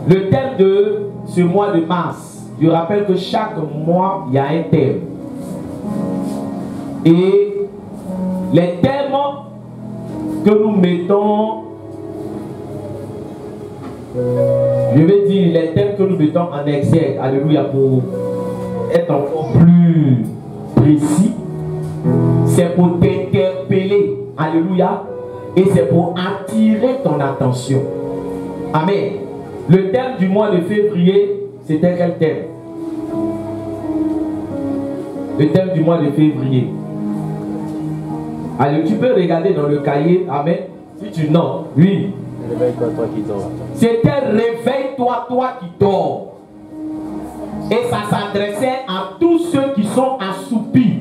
Le thème de ce mois de mars, je rappelle que chaque mois, il y a un thème. Et les thèmes que nous mettons, je vais dire les thèmes que nous mettons en exergue, alléluia, pour être encore plus précis, c'est pour t'interpeller, alléluia, et c'est pour attirer ton attention. Amen. Le thème du mois de février, c'était quel thème? Le thème du mois de février. Allez, tu peux regarder dans le cahier, amen. Si tu notes, oui. Réveille-toi, toi qui dors. C'était réveille-toi, toi qui dors. Et ça s'adressait à tous ceux qui sont assoupis.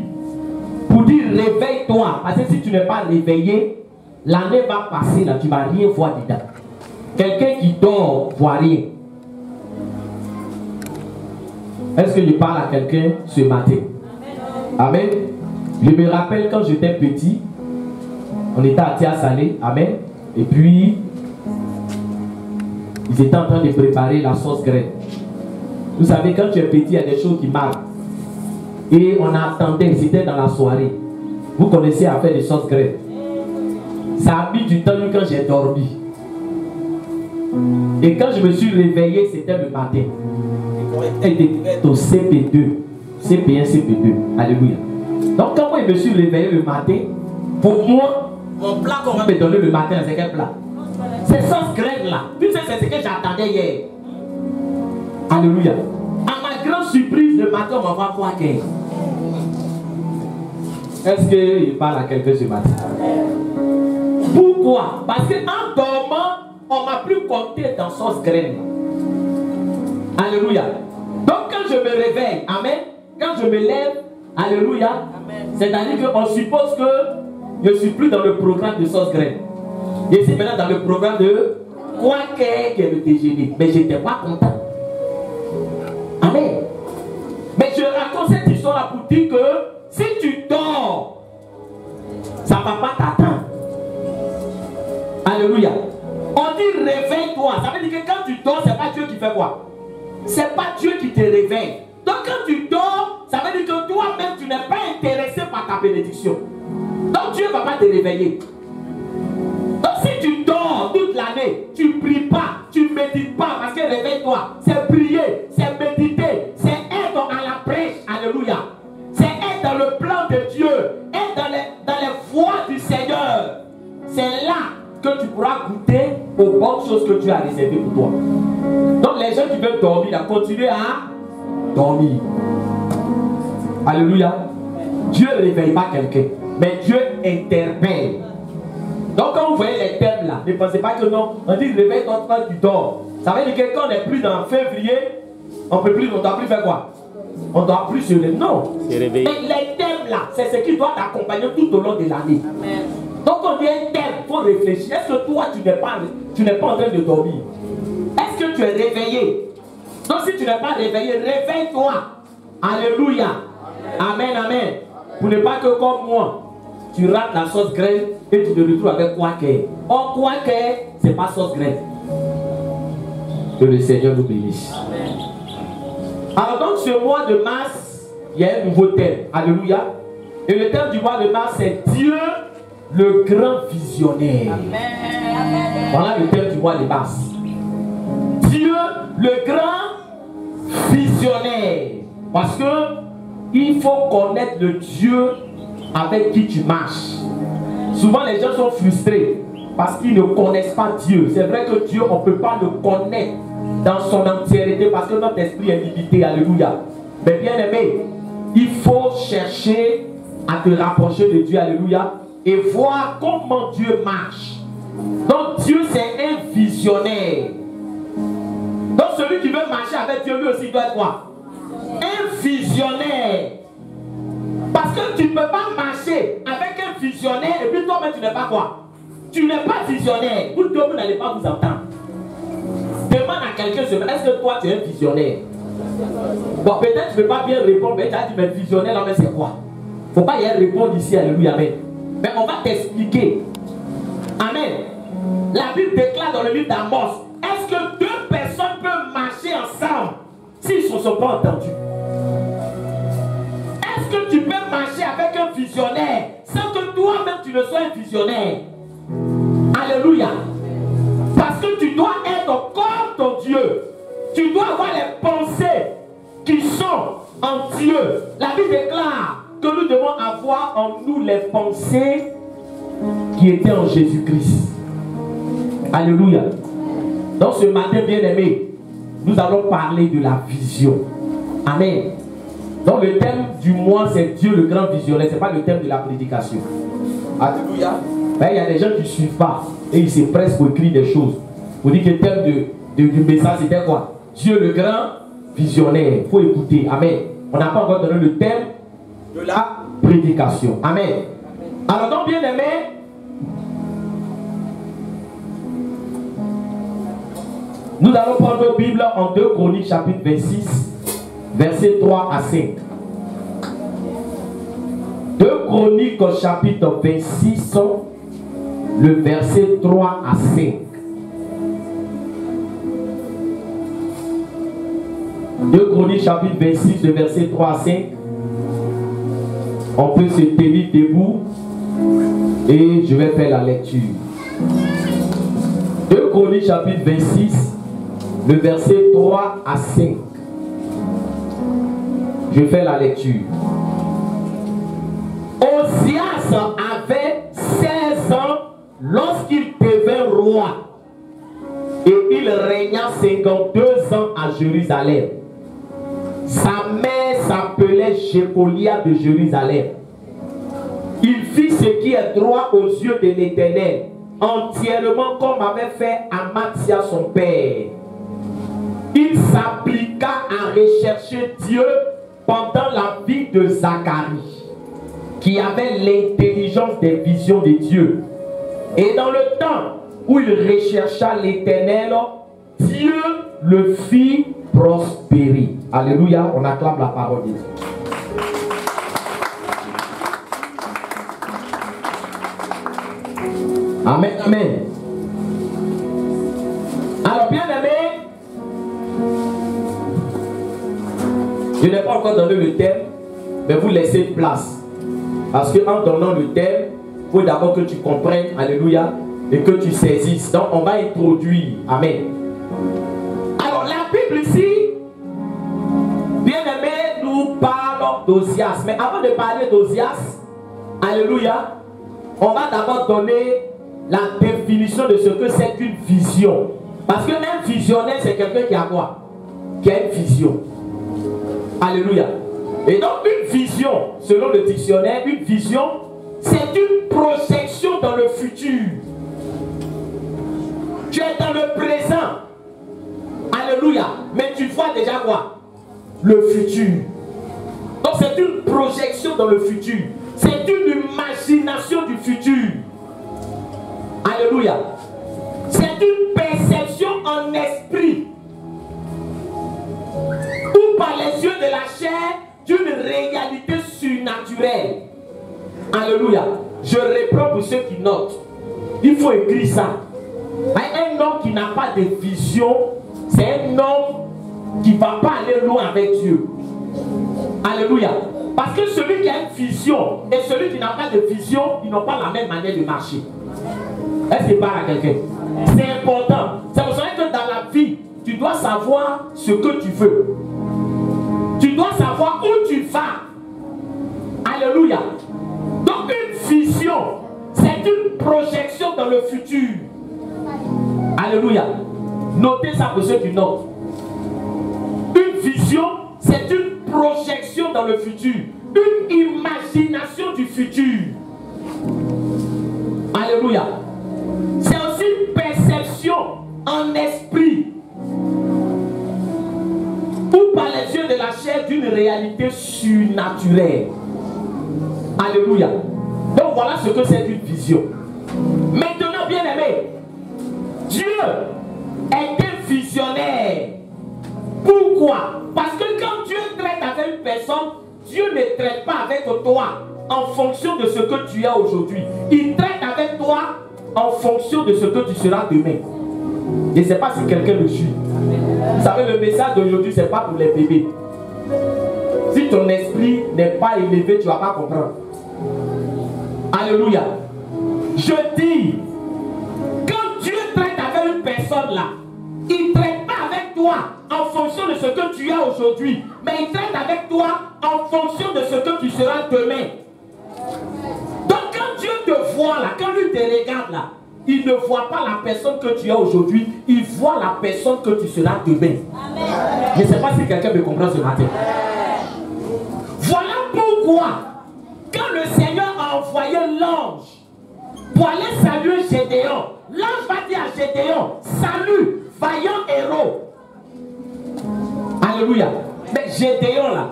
Pour dire réveille-toi. Parce que si tu n'es pas réveillé, l'année va passer là, tu ne vas rien voir dedans. Quelqu'un qui dort ne voit rien. Est-ce que je parle à quelqu'un ce matin? Amen. Je me rappelle quand j'étais petit, on était à Tia Salé, amen. Et puis, ils étaient en train de préparer la sauce graine. Vous savez, quand tu es petit, il y a des choses qui marquent. Et on attendait, c'était dans la soirée. Vous connaissez à faire des sauces graines. Ça a mis du temps quand j'ai dormi. Et quand je me suis réveillé, c'était le matin. Elle était au CP2. CP1, CP2. Alléluia. Donc quand moi je me suis réveillé le matin, pour moi, mon plat qu'on va me donner le matin, c'est quel plat? C'est sauce graine là. Tu sais, c'est ce que j'attendais hier. Alléluia. À ma grande surprise, le matin, on va voir quoi qu'il y a. Est-ce qu'il parle à quelqu'un ce matin? Pourquoi? Parce qu'en dormant, on m'a plus compté dans sauce graine. Alléluia. Donc quand je me réveille, amen, quand je me lève, alléluia, c'est-à-dire qu'on suppose que je ne suis plus dans le programme de sauce graine. Je suis maintenant dans le programme de quoi qu'est le déjeuner. Mais je n'étais pas content. Amen. Mais je raconte cette histoire-là pour dire que si tu dors, ça ne va pas t'attendre. Alléluia. On dit réveille-toi. Ça veut dire que quand tu dors, ce n'est pas Dieu qui fait quoi? Ce n'est pas Dieu qui te réveille. Donc quand tu dors, ça veut dire que toi-même, tu n'es pas intéressé par ta bénédiction. Donc Dieu ne va pas te réveiller. Donc si tu dors toute l'année, tu ne pries pas, tu ne médites pas, parce que réveille-toi. C'est prier, c'est méditer, c'est être à la prêche. Alléluia. C'est être dans le plan de Dieu, être dans les voies du Seigneur. C'est là que tu pourras goûter aux bonnes choses que Dieu a réservées pour toi. Donc les gens qui veulent dormir, continuez à dormir. Alléluia. Dieu ne réveille pas quelqu'un, mais Dieu interpelle. Donc quand vous voyez les thèmes là, ne pensez pas que non, on dit réveille-toi quand tu dors. Ça veut dire que quand on n'est plus dans février, on ne doit plus faire quoi? On ne doit plus se lever. Non. Mais les thèmes là, c'est ce qui doit t'accompagner tout au long de l'année. Donc on dit un thème, il faut réfléchir. Est-ce que toi tu n'es pas en train de dormir? Est-ce que tu es réveillé? Donc si tu n'es pas réveillé, réveille-toi. Alléluia. Amen, amen. Pour ne pas que comme moi, tu rates la sauce graine et tu te retrouves avec quoi que. Or quoi que, c'est pas sauce graine. Que le Seigneur nous bénisse. Alors donc ce mois de mars, il y a un nouveau thème. Alléluia. Et le thème du mois de mars, c'est Dieu, le grand visionnaire. Amen. Voilà le thème du mois de mars. Dieu, le grand visionnaire. Parce que il faut connaître le Dieu avec qui tu marches. Souvent les gens sont frustrés parce qu'ils ne connaissent pas Dieu. C'est vrai que Dieu, on ne peut pas le connaître dans son entièreté parce que notre esprit est limité. Alléluia. Mais bien aimé, il faut chercher à te rapprocher de Dieu. Alléluia. Et voir comment Dieu marche. Donc Dieu, c'est un visionnaire. Donc celui qui veut marcher avec Dieu, lui aussi doit être quoi? Un visionnaire. Parce que tu ne peux pas marcher avec un visionnaire et puis toi-même tu n'es pas quoi? Tu n'es pas visionnaire. Vous deux, vous n'allez pas vous entendre. Demande à quelqu'un, est-ce que toi tu es un visionnaire? Bon, peut-être tu ne peux pas bien répondre, mais tu as dit, mais visionnaire, là, mais c'est quoi? Il ne faut pas y répondre ici, alléluia, amen. Mais on va t'expliquer. Amen. La Bible déclare dans le livre d'Amos, est-ce que deux personnes peuvent s'ils ne se sont pas entendus? Est-ce que tu peux marcher avec un visionnaire sans que toi-même tu ne sois un visionnaire? Alléluia. Parce que tu dois être comme ton Dieu. Tu dois avoir les pensées qui sont en Dieu. La Bible déclare que nous devons avoir en nous les pensées qui étaient en Jésus-Christ. Alléluia. Donc ce matin, bien-aimé, nous allons parler de la vision. Amen. Donc le thème du mois, c'est Dieu le grand visionnaire. Ce n'est pas le thème de la prédication. Alléluia. Mais il y a des gens qui ne suivent pas et ils se pressent pour écrire des choses. Vous dites que le thème du message, c'était quoi? Dieu le grand visionnaire. Il faut écouter. Amen. On n'a pas encore donné le thème de la prédication. Amen. Alors donc, bien-aimé, nous allons prendre nos Bibles en 2 Chroniques chapitre 26, versets 3 à 5. 2 Chroniques chapitre 26, le verset 3 à 5. 2 Chroniques chapitre 26, le verset 3 à 5. On peut se tenir debout et je vais faire la lecture. 2 Chroniques chapitre 26, le verset 3 à 5. Je fais la lecture. Osias avait 16 ans lorsqu'il devint roi et il régna 52 ans à Jérusalem. Sa mère s'appelait Jécolia de Jérusalem. Il fit ce qui est droit aux yeux de l'Éternel, entièrement comme avait fait Amathia son père. Il s'appliqua à rechercher Dieu pendant la vie de Zacharie, qui avait l'intelligence des visions de Dieu. Et dans le temps où il rechercha l'Éternel, Dieu le fit prospérer. Alléluia, on acclame la parole de Dieu. Amen, amen. Alors, bien aimé, je n'ai pas encore donné le thème, mais vous laissez place. Parce qu'en donnant le thème, il faut d'abord que tu comprennes, alléluia, et que tu saisisses. Donc, on va introduire. Amen. Alors, la Bible ici, bien aimé, nous parle d'Osias. Mais avant de parler d'Osias, alléluia, on va d'abord donner la définition de ce que c'est qu'une vision. Parce qu'un visionnaire, c'est quelqu'un qui a quoi? Qui a une vision. Alléluia. Et donc, une vision, selon le dictionnaire, une vision, c'est une projection dans le futur. Tu es dans le présent. Alléluia. Mais tu vois déjà quoi? Le futur. Donc, c'est une projection dans le futur. C'est une imagination du futur. Alléluia. C'est une perception en esprit ou par les yeux de la chair d'une réalité surnaturelle. Alléluia. Je reprends pour ceux qui notent. Il faut écrire ça. Un homme qui n'a pas de vision, c'est un homme qui ne va pas aller loin avec Dieu. Alléluia. Parce que celui qui a une vision et celui qui n'a pas de vision, ils n'ont pas la même manière de marcher. Est-ce qu'il parle à quelqu'un? C'est important. C'est pour ça que dans la vie, tu dois savoir ce que tu veux. Tu dois savoir où tu vas. Alléluia. Donc une vision, c'est une projection dans le futur. Alléluia. Notez ça pour ceux qui notent. Une vision, c'est une projection dans le futur. Une imagination du futur. Alléluia. C'est aussi une perception en esprit ou par les yeux de la chair d'une réalité surnaturelle. Alléluia. Donc voilà ce que c'est une vision. Maintenant, bien aimé, Dieu est un visionnaire. Pourquoi? Parce que quand Dieu traite avec une personne, Dieu ne traite pas avec toi en fonction de ce que tu as aujourd'hui. Il traite avec toi en fonction de ce que tu seras demain. Je ne sais pas si quelqu'un me suit. Vous savez, le message d'aujourd'hui, ce n'est pas pour les bébés. Si ton esprit n'est pas élevé, tu ne vas pas comprendre. Alléluia. Je dis, quand Dieu traite avec une personne là, il ne traite pas avec toi en fonction de ce que tu as aujourd'hui, mais il traite avec toi en fonction de ce que tu seras demain. Donc quand Dieu te voit là, quand lui te regarde là, il ne voit pas la personne que tu as aujourd'hui, il voit la personne que tu seras demain. Amen. Je ne sais pas si quelqu'un me comprend ce matin. Voilà pourquoi, quand le Seigneur a envoyé l'ange pour aller saluer Gédéon, l'ange va dire à Gédéon, salut, vaillant héros. Alléluia. Mais Gédéon là,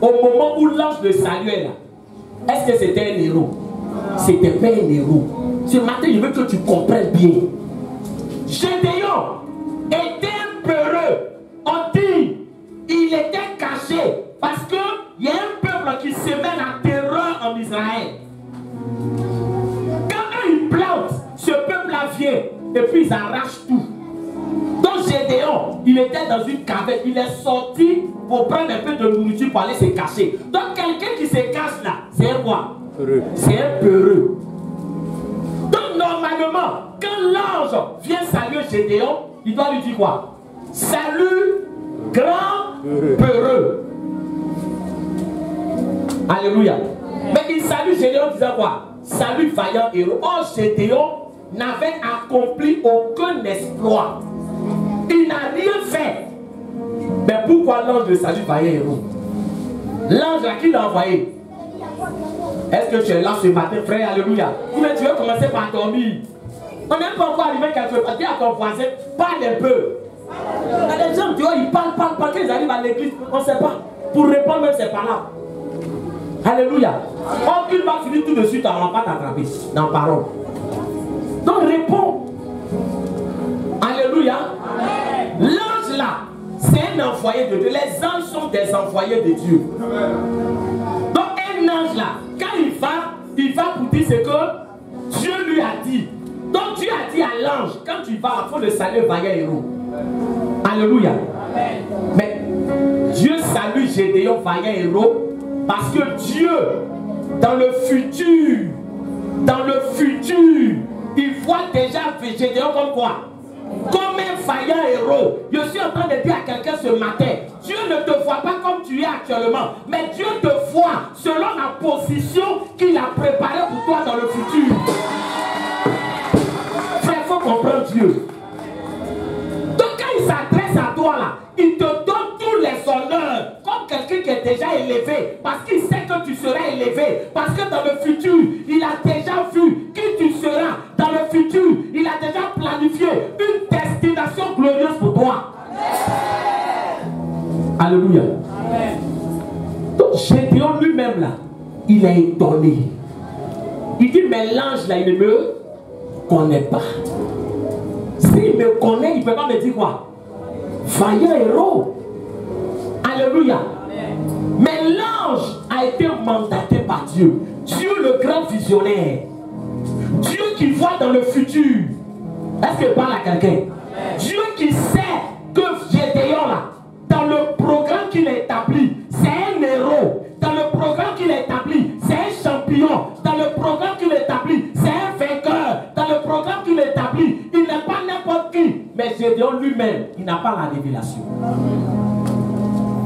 au moment où l'ange le saluait là, est-ce que c'était un héros? C'était pas un héros. Ce matin, je veux que tu comprennes bien. Gédéon était un peureux. On dit, il était caché parce qu'il y a un peuple qui sème la terreur en Israël. Quand ils plantent, ce peuple-là vient et puis ils arrachent tout. Donc Gédéon, il était dans une caverne, il est sorti pour prendre un peu de nourriture pour aller se cacher. Donc quelqu'un qui se cache là, c'est un quoi? C'est un peureux. Donc normalement, quand l'ange vient saluer Gédéon, il doit lui dire quoi? Salut, grand peureux. Alléluia. Mais il salue Gédéon disant quoi? Salut, vaillant héros. Or Gédéon n'avait accompli aucun exploit. Il n'a rien fait. Mais pourquoi l'ange le salue, vaillant héros? L'ange à qui l'a envoyé? Est-ce que tu es là ce matin, frère? Alléluia. Ou bien tu veux commencer par dormir? On n'est pas encore arrivé quelque part. Dis à ton voisin, parle un peu. Il y a des gens, tu vois, ils parlent, quand ils arrivent à l'église, on ne sait pas. Pour répondre, même c'est pas là. Alléluia. Or, il va finir tout de suite, on ne va pas t'attraper dans la parole. Donc réponds. Alléluia. L'ange là, c'est un envoyé de Dieu. Les anges sont des envoyés de Dieu. Donc un ange là, quand il va pour dire ce que Dieu lui a dit. Donc Dieu a dit à l'ange, quand tu vas, il faut le saluer vaillant héros. Alléluia. Mais Dieu salue Gédéon vaillant héros parce que Dieu, dans le futur, il voit déjà Gédéon comme quoi? Comme un vaillant héros. Je suis en train de dire à quelqu'un ce matin, Dieu ne te voit pas comme tu es actuellement, mais Dieu te voit selon la position qu'il a préparée pour toi dans le futur. Frère, il faut comprendre Dieu. Donc quand il s'adresse à toi là, il te donne tous les honneurs comme quelqu'un qui est déjà élevé, parce qu'il sait que tu seras élevé, parce que dans le futur, il a déjà vu qui tu seras. Dans le futur, il a déjà planifié une destination glorieuse pour toi. Amen. Alléluia. Amen. Donc Gédéon lui-même là, il est étonné. Il dit, mais l'ange là, il ne me connaît pas. S'il me connaît, il ne peut pas me dire quoi? Vaillant héros. Alléluia. Amen. Mais l'ange a été mandaté par Dieu. Dieu le grand visionnaire. Dieu qui voit dans le futur. Est-ce qu'il parle à quelqu'un? Dieu qui sait que Gédéon là, dans le programme qu'il a établi, c'est un héros. Dans le programme qu'il a établi, c'est un champion. Dans le programme qu'il a établi, c'est un vainqueur. Dans le programme qu'il a établi, il n'est pas n'importe qui. Mais Gédéon lui-même, il n'a pas la révélation.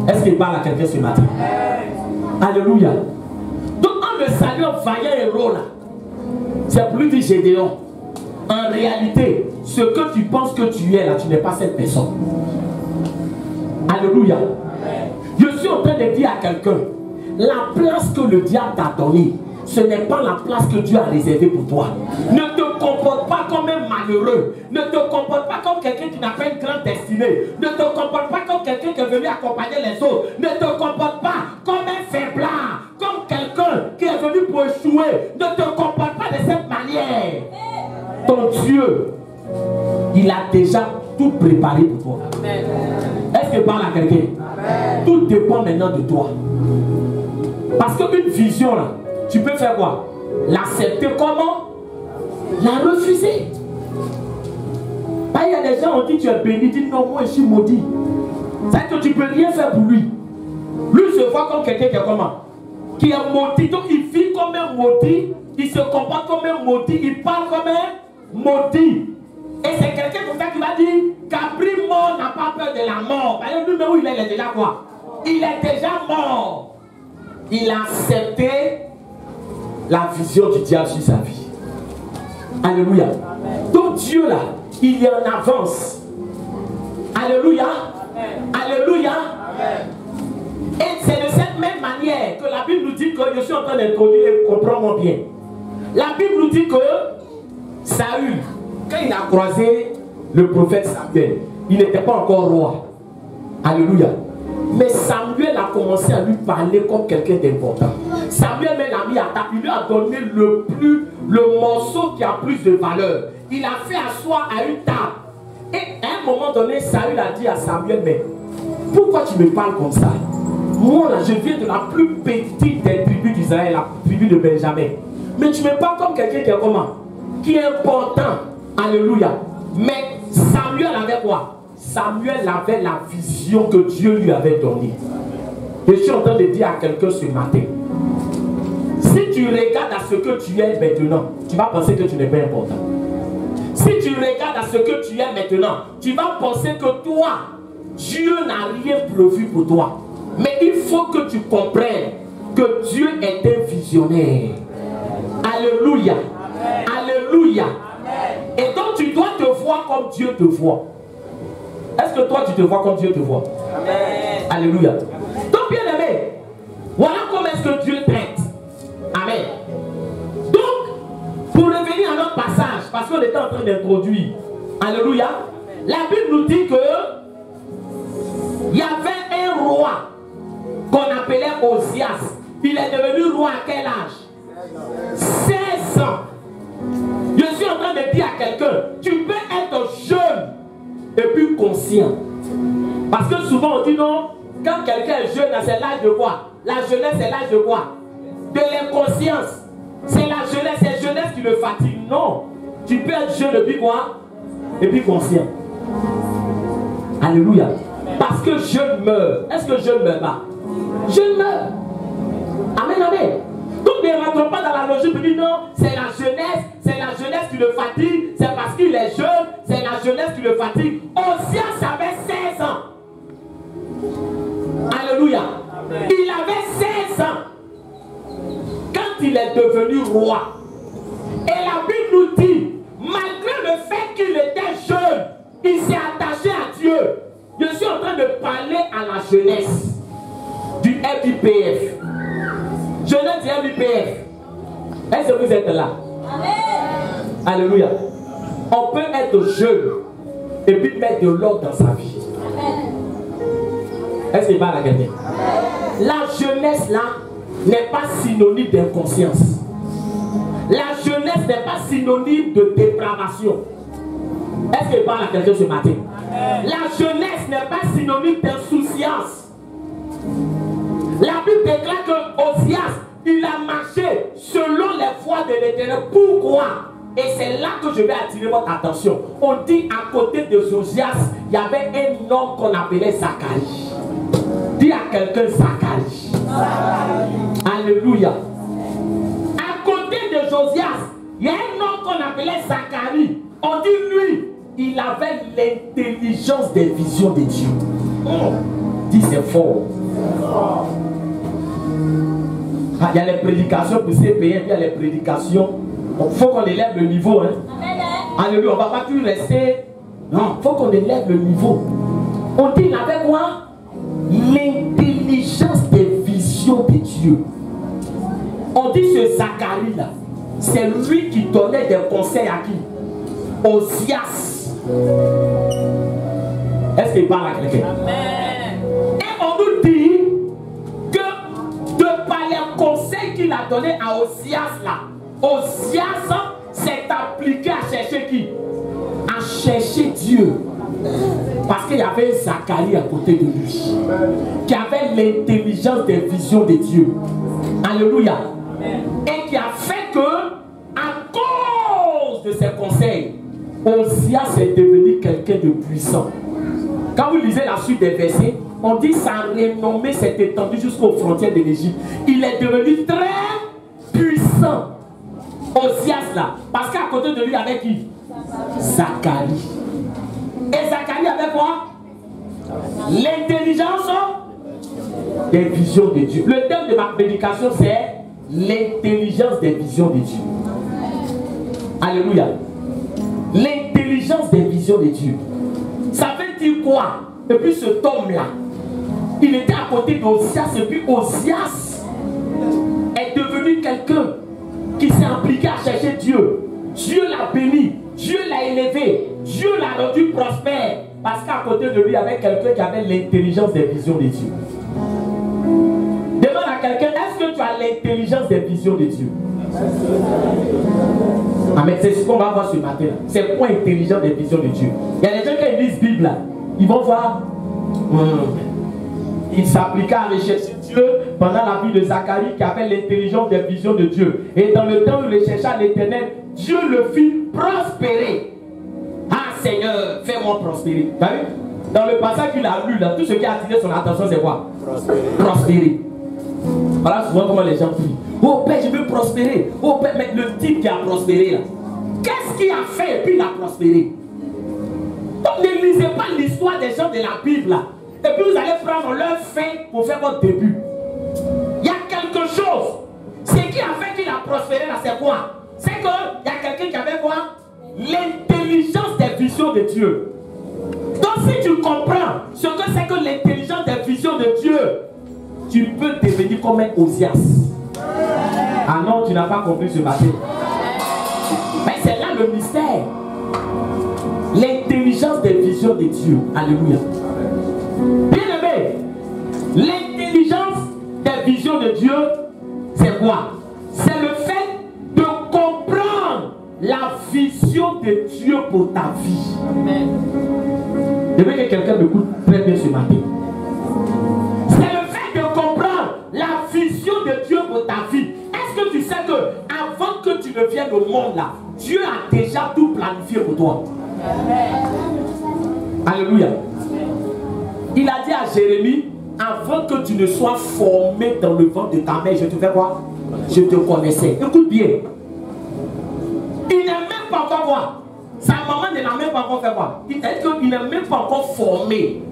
Est-ce qu'il parle à quelqu'un ce matin? Alléluia. Donc en le saluant vaillant héros là, c'est pour lui dire Gédéon, en réalité, ce que tu penses que tu es là, tu n'es pas cette personne. Alléluia. Je suis en train de dire à quelqu'un, la place que le diable t'a donnée, ce n'est pas la place que Dieu a réservée pour toi. Ne te comporte pas comme un malheureux. Ne te comporte pas comme quelqu'un qui n'a pas une grande destinée. Ne te comporte pas comme quelqu'un qui est venu accompagner les autres. Ne te comporte pas comme un faiblard, comme quelqu'un qui est venu pour échouer. Ne te comporte pas de cette manière. Ton Dieu, il a déjà tout préparé pour toi. Est-ce que parle à quelqu'un? Tout dépend maintenant de toi. Parce qu'une vision là, tu peux faire quoi? L'accepter comment? La refuser. Il y a des gens, on dit tu es béni, dis non, moi je suis maudit. C'est que tu ne peux rien faire pour lui. Lui se voit comme quelqu'un qui est comment? Qui est maudit, donc il vit comme un maudit, il se comporte comme un maudit, il parle comme un maudit. Et c'est quelqu'un comme ça qui va dire qu'Abri mort n'a pas peur de la mort. Parce que lui-même, il est déjà quoi? Il est déjà mort. Il a accepté la vision du diable sur sa vie. Alléluia. Donc Dieu là, il est en avance. Alléluia. Alléluia. Et c'est de cette même manière que la Bible nous dit que je suis en train d'introduire, comprends-moi bien. La Bible nous dit que Saül, quand il a croisé le prophète Samuel, il n'était pas encore roi. Alléluia. Mais Samuel a commencé à lui parler comme quelqu'un d'important. Samuel l'a mis à table, il lui a donné le morceau qui a plus de valeur. Il a fait asseoir à une table. Et à un moment donné, Saül a dit à Samuel, mais pourquoi tu me parles comme ça? Moi là, je viens de la plus petite des tribus d'Israël, la tribu de Benjamin. Mais tu me parles comme quelqu'un qui est comment? Qui est important. Alléluia. Mais Samuel avait quoi? Samuel avait la vision que Dieu lui avait donnée. Je suis en train de dire à quelqu'un ce matin, si tu regardes à ce que tu es maintenant, tu vas penser que tu n'es pas important. Si tu regardes à ce que tu es maintenant, tu vas penser que toi, Dieu n'a rien prévu pour toi. Mais il faut que tu comprennes que Dieu est un visionnaire. Alléluia. Alléluia. Et donc tu dois te voir comme Dieu te voit. Est-ce que toi tu te vois comme Dieu te voit? Amen. Alléluia. Donc bien aimé, voilà comment est-ce que Dieu traite. Amen. Donc, pour revenir à notre passage, parce qu'on était en train d'introduire, alléluia, la Bible nous dit que il y avait un roi qu'on appelait Osias. Il est devenu roi à quel âge? 16 ans. Je suis en train de dire à quelqu'un, tu peux être jeune et puis conscient. Parce que souvent on dit non, quand quelqu'un est jeune, c'est l'âge de quoi? La jeunesse, c'est l'âge de quoi? De l'inconscience. C'est la jeunesse, c'est la jeunesse qui le fatigue. Non, tu peux être jeune et puis quoi? Et puis conscient. Alléluia. Parce que je meurs. Est-ce que je ne meurs pas? Je meurs. Amen, amen. Donc ne rentre pas dans la logique de dire non, c'est la jeunesse qui le fatigue, c'est parce qu'il est jeune, c'est la jeunesse qui le fatigue. Osias avait 16 ans. Alléluia. Amen. Il avait 16 ans quand il est devenu roi. Et la Bible nous dit, malgré le fait qu'il était jeune, il s'est attaché à Dieu. Je suis en train de parler à la jeunesse du FIPF. Jeunesse du FIPF. Est-ce que vous êtes là? Amen. Alléluia. On peut être jeune et puis mettre de l'ordre dans sa vie. Amen. Est-ce qu'il parle à quelqu'un? La jeunesse là n'est pas synonyme d'inconscience. La jeunesse n'est pas synonyme de dépravation. Est-ce qu'il parle à quelqu'un ce matin? Amen. La jeunesse n'est pas synonyme d'insouciance. La Bible déclare que Osias, il a marché selon les voies de l'Éternel. Pourquoi? Et c'est là que je vais attirer votre attention. On dit à côté de Josias, il y avait un homme qu'on appelait Zacharie. Dis à quelqu'un Zacharie. Alléluia. À côté de Josias, il y a un homme qu'on appelait Zacharie. On dit lui, il avait l'intelligence des visions de Dieu. Dis c'est fort. Il y a les prédications pour CPM, il y a les prédications. Il faut qu'on élève le niveau. Hein. Alléluia, on ne va pas plus rester. Non, il faut qu'on élève le niveau. On dit il avait quoi? L'intelligence des visions de Dieu. On dit ce Zacharie là, c'est lui qui donnait des conseils à qui? Osias. Est-ce qu'il parle à quelqu'un? Et on nous dit que de par les conseils qu'il a donnés à Osias là, Osias s'est appliqué à chercher qui? À chercher Dieu. Parce qu'il y avait Zacharie à côté de lui qui avait l'intelligence des visions de Dieu. Alléluia. Et qui a fait que à cause de ses conseils, Osias est devenu quelqu'un de puissant. Quand vous lisez la suite des versets, on dit sa renommée s'est étendue jusqu'aux frontières de l'Égypte. Il est devenu très puissant. Osias là. Parce qu'à côté de lui, avec qui? Zacharie. Et Zacharie avait quoi? L'intelligence des visions de Dieu. Le thème de ma prédication, c'est l'intelligence des visions de Dieu. Alléluia. L'intelligence des visions de Dieu. Ça veut dire quoi? Et puis ce homme-là, il était à côté d'Osias, et puis Osias est devenu quelqu'un qui s'est impliqué à chercher Dieu. Dieu l'a béni, Dieu l'a élevé, Dieu l'a rendu prospère. Parce qu'à côté de lui, il y avait quelqu'un qui avait l'intelligence des visions de Dieu. Demande à quelqu'un, est-ce que tu as l'intelligence des visions de Dieu? Ah, mais c'est ce qu'on va voir ce matin. C'est quoi intelligence des visions de Dieu? Il y a des gens qui lisent Bible là, ils vont voir. Il s'appliqua à rechercher Dieu pendant la vie de Zacharie qui avait l'intelligence des visions de Dieu. Et dans le temps où il rechercha l'Éternel, Dieu le fit prospérer. Ah Seigneur, fais-moi prospérer. Vous voyez? Dans le passage qu'il a lu, là, tout ce qui a attiré son attention, c'est quoi? Prospérer. Voilà souvent comment les gens prient. Oh Père, je veux prospérer. Oh Père, mais le type qui a prospéré là, qu'est-ce qu'il a fait et puis il a prospéré? Donc ne lisez pas l'histoire des gens de la Bible là. Et puis vous allez prendre leur fin pour faire votre début. Il y a quelque chose. Ce qui a fait qu'il a prospéré là, c'est quoi? C'est qu'il y a quelqu'un qui avait quoi? L'intelligence des visions de Dieu. Donc si tu comprends ce que c'est que l'intelligence des visions de Dieu, tu peux devenir comme un Osias. Ah non, tu n'as pas compris ce matin. Mais c'est là le mystère. L'intelligence des visions de Dieu. Alléluia. Bien aimé, l'intelligence des visions de Dieu, c'est quoi? C'est le fait de comprendre la vision de Dieu pour ta vie. Amen. Je veux que quelqu'un m'écoute très bien ce matin. C'est le fait de comprendre la vision de Dieu pour ta vie. Est-ce que tu sais que avant que tu ne viennes au monde là, Dieu a déjà tout planifié pour toi? Amen. Alléluia. Il a dit à Jérémie, avant que tu ne sois formé dans le ventre de ta mère, je te fais quoi? Je te connaissais. Écoute bien. Il n'est même pas encore quoi? Sa maman ne l'a même pas encore fait quoi? Il n'est même pas encore formé.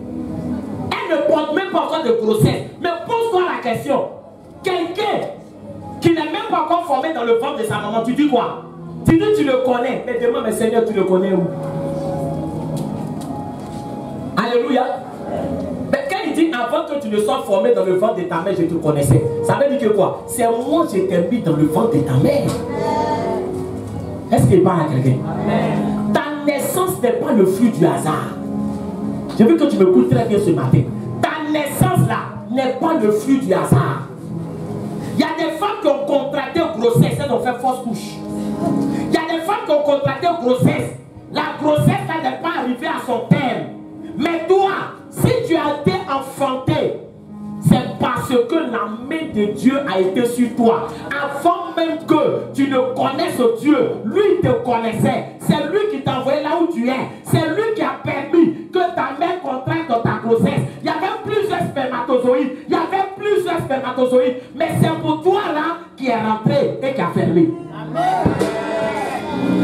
Elle ne porte même pas encore de grossesse. Mais pose-toi la question. Quelqu'un qui n'est même pas encore formé dans le ventre de sa maman, tu dis quoi? Tu dis tu le connais. Mais demande, mais Seigneur, tu le connais où? Alléluia. Mais quand il dit avant que tu ne sois formé dans le ventre de ta mère, je te connaissais. Ça veut dire que quoi? C'est moi qui t'ai mis dans le ventre de ta mère. Est-ce qu'il parle à quelqu'un? Ta naissance n'est pas le fruit du hasard. Je veux que tu m'écoutes très bien ce matin. Ta naissance là n'est pas le fruit du hasard. Il y a des femmes qui ont contracté grossesse, elles ont fait fausse couche. Il y a des femmes qui ont contracté grossesse. La grossesse n'est pas arrivée à son terme. Mais toi, si tu as été enfanté, c'est parce que la main de Dieu a été sur toi. Avant même que tu ne connaisses Dieu, lui te connaissait. C'est lui qui t'a envoyé là où tu es. C'est lui qui a permis que ta mère contracte dans ta grossesse. Il y avait plusieurs spermatozoïdes. Il y avait plusieurs spermatozoïdes. Mais c'est pour toi là qui est rentré et qui a fermé. Amen.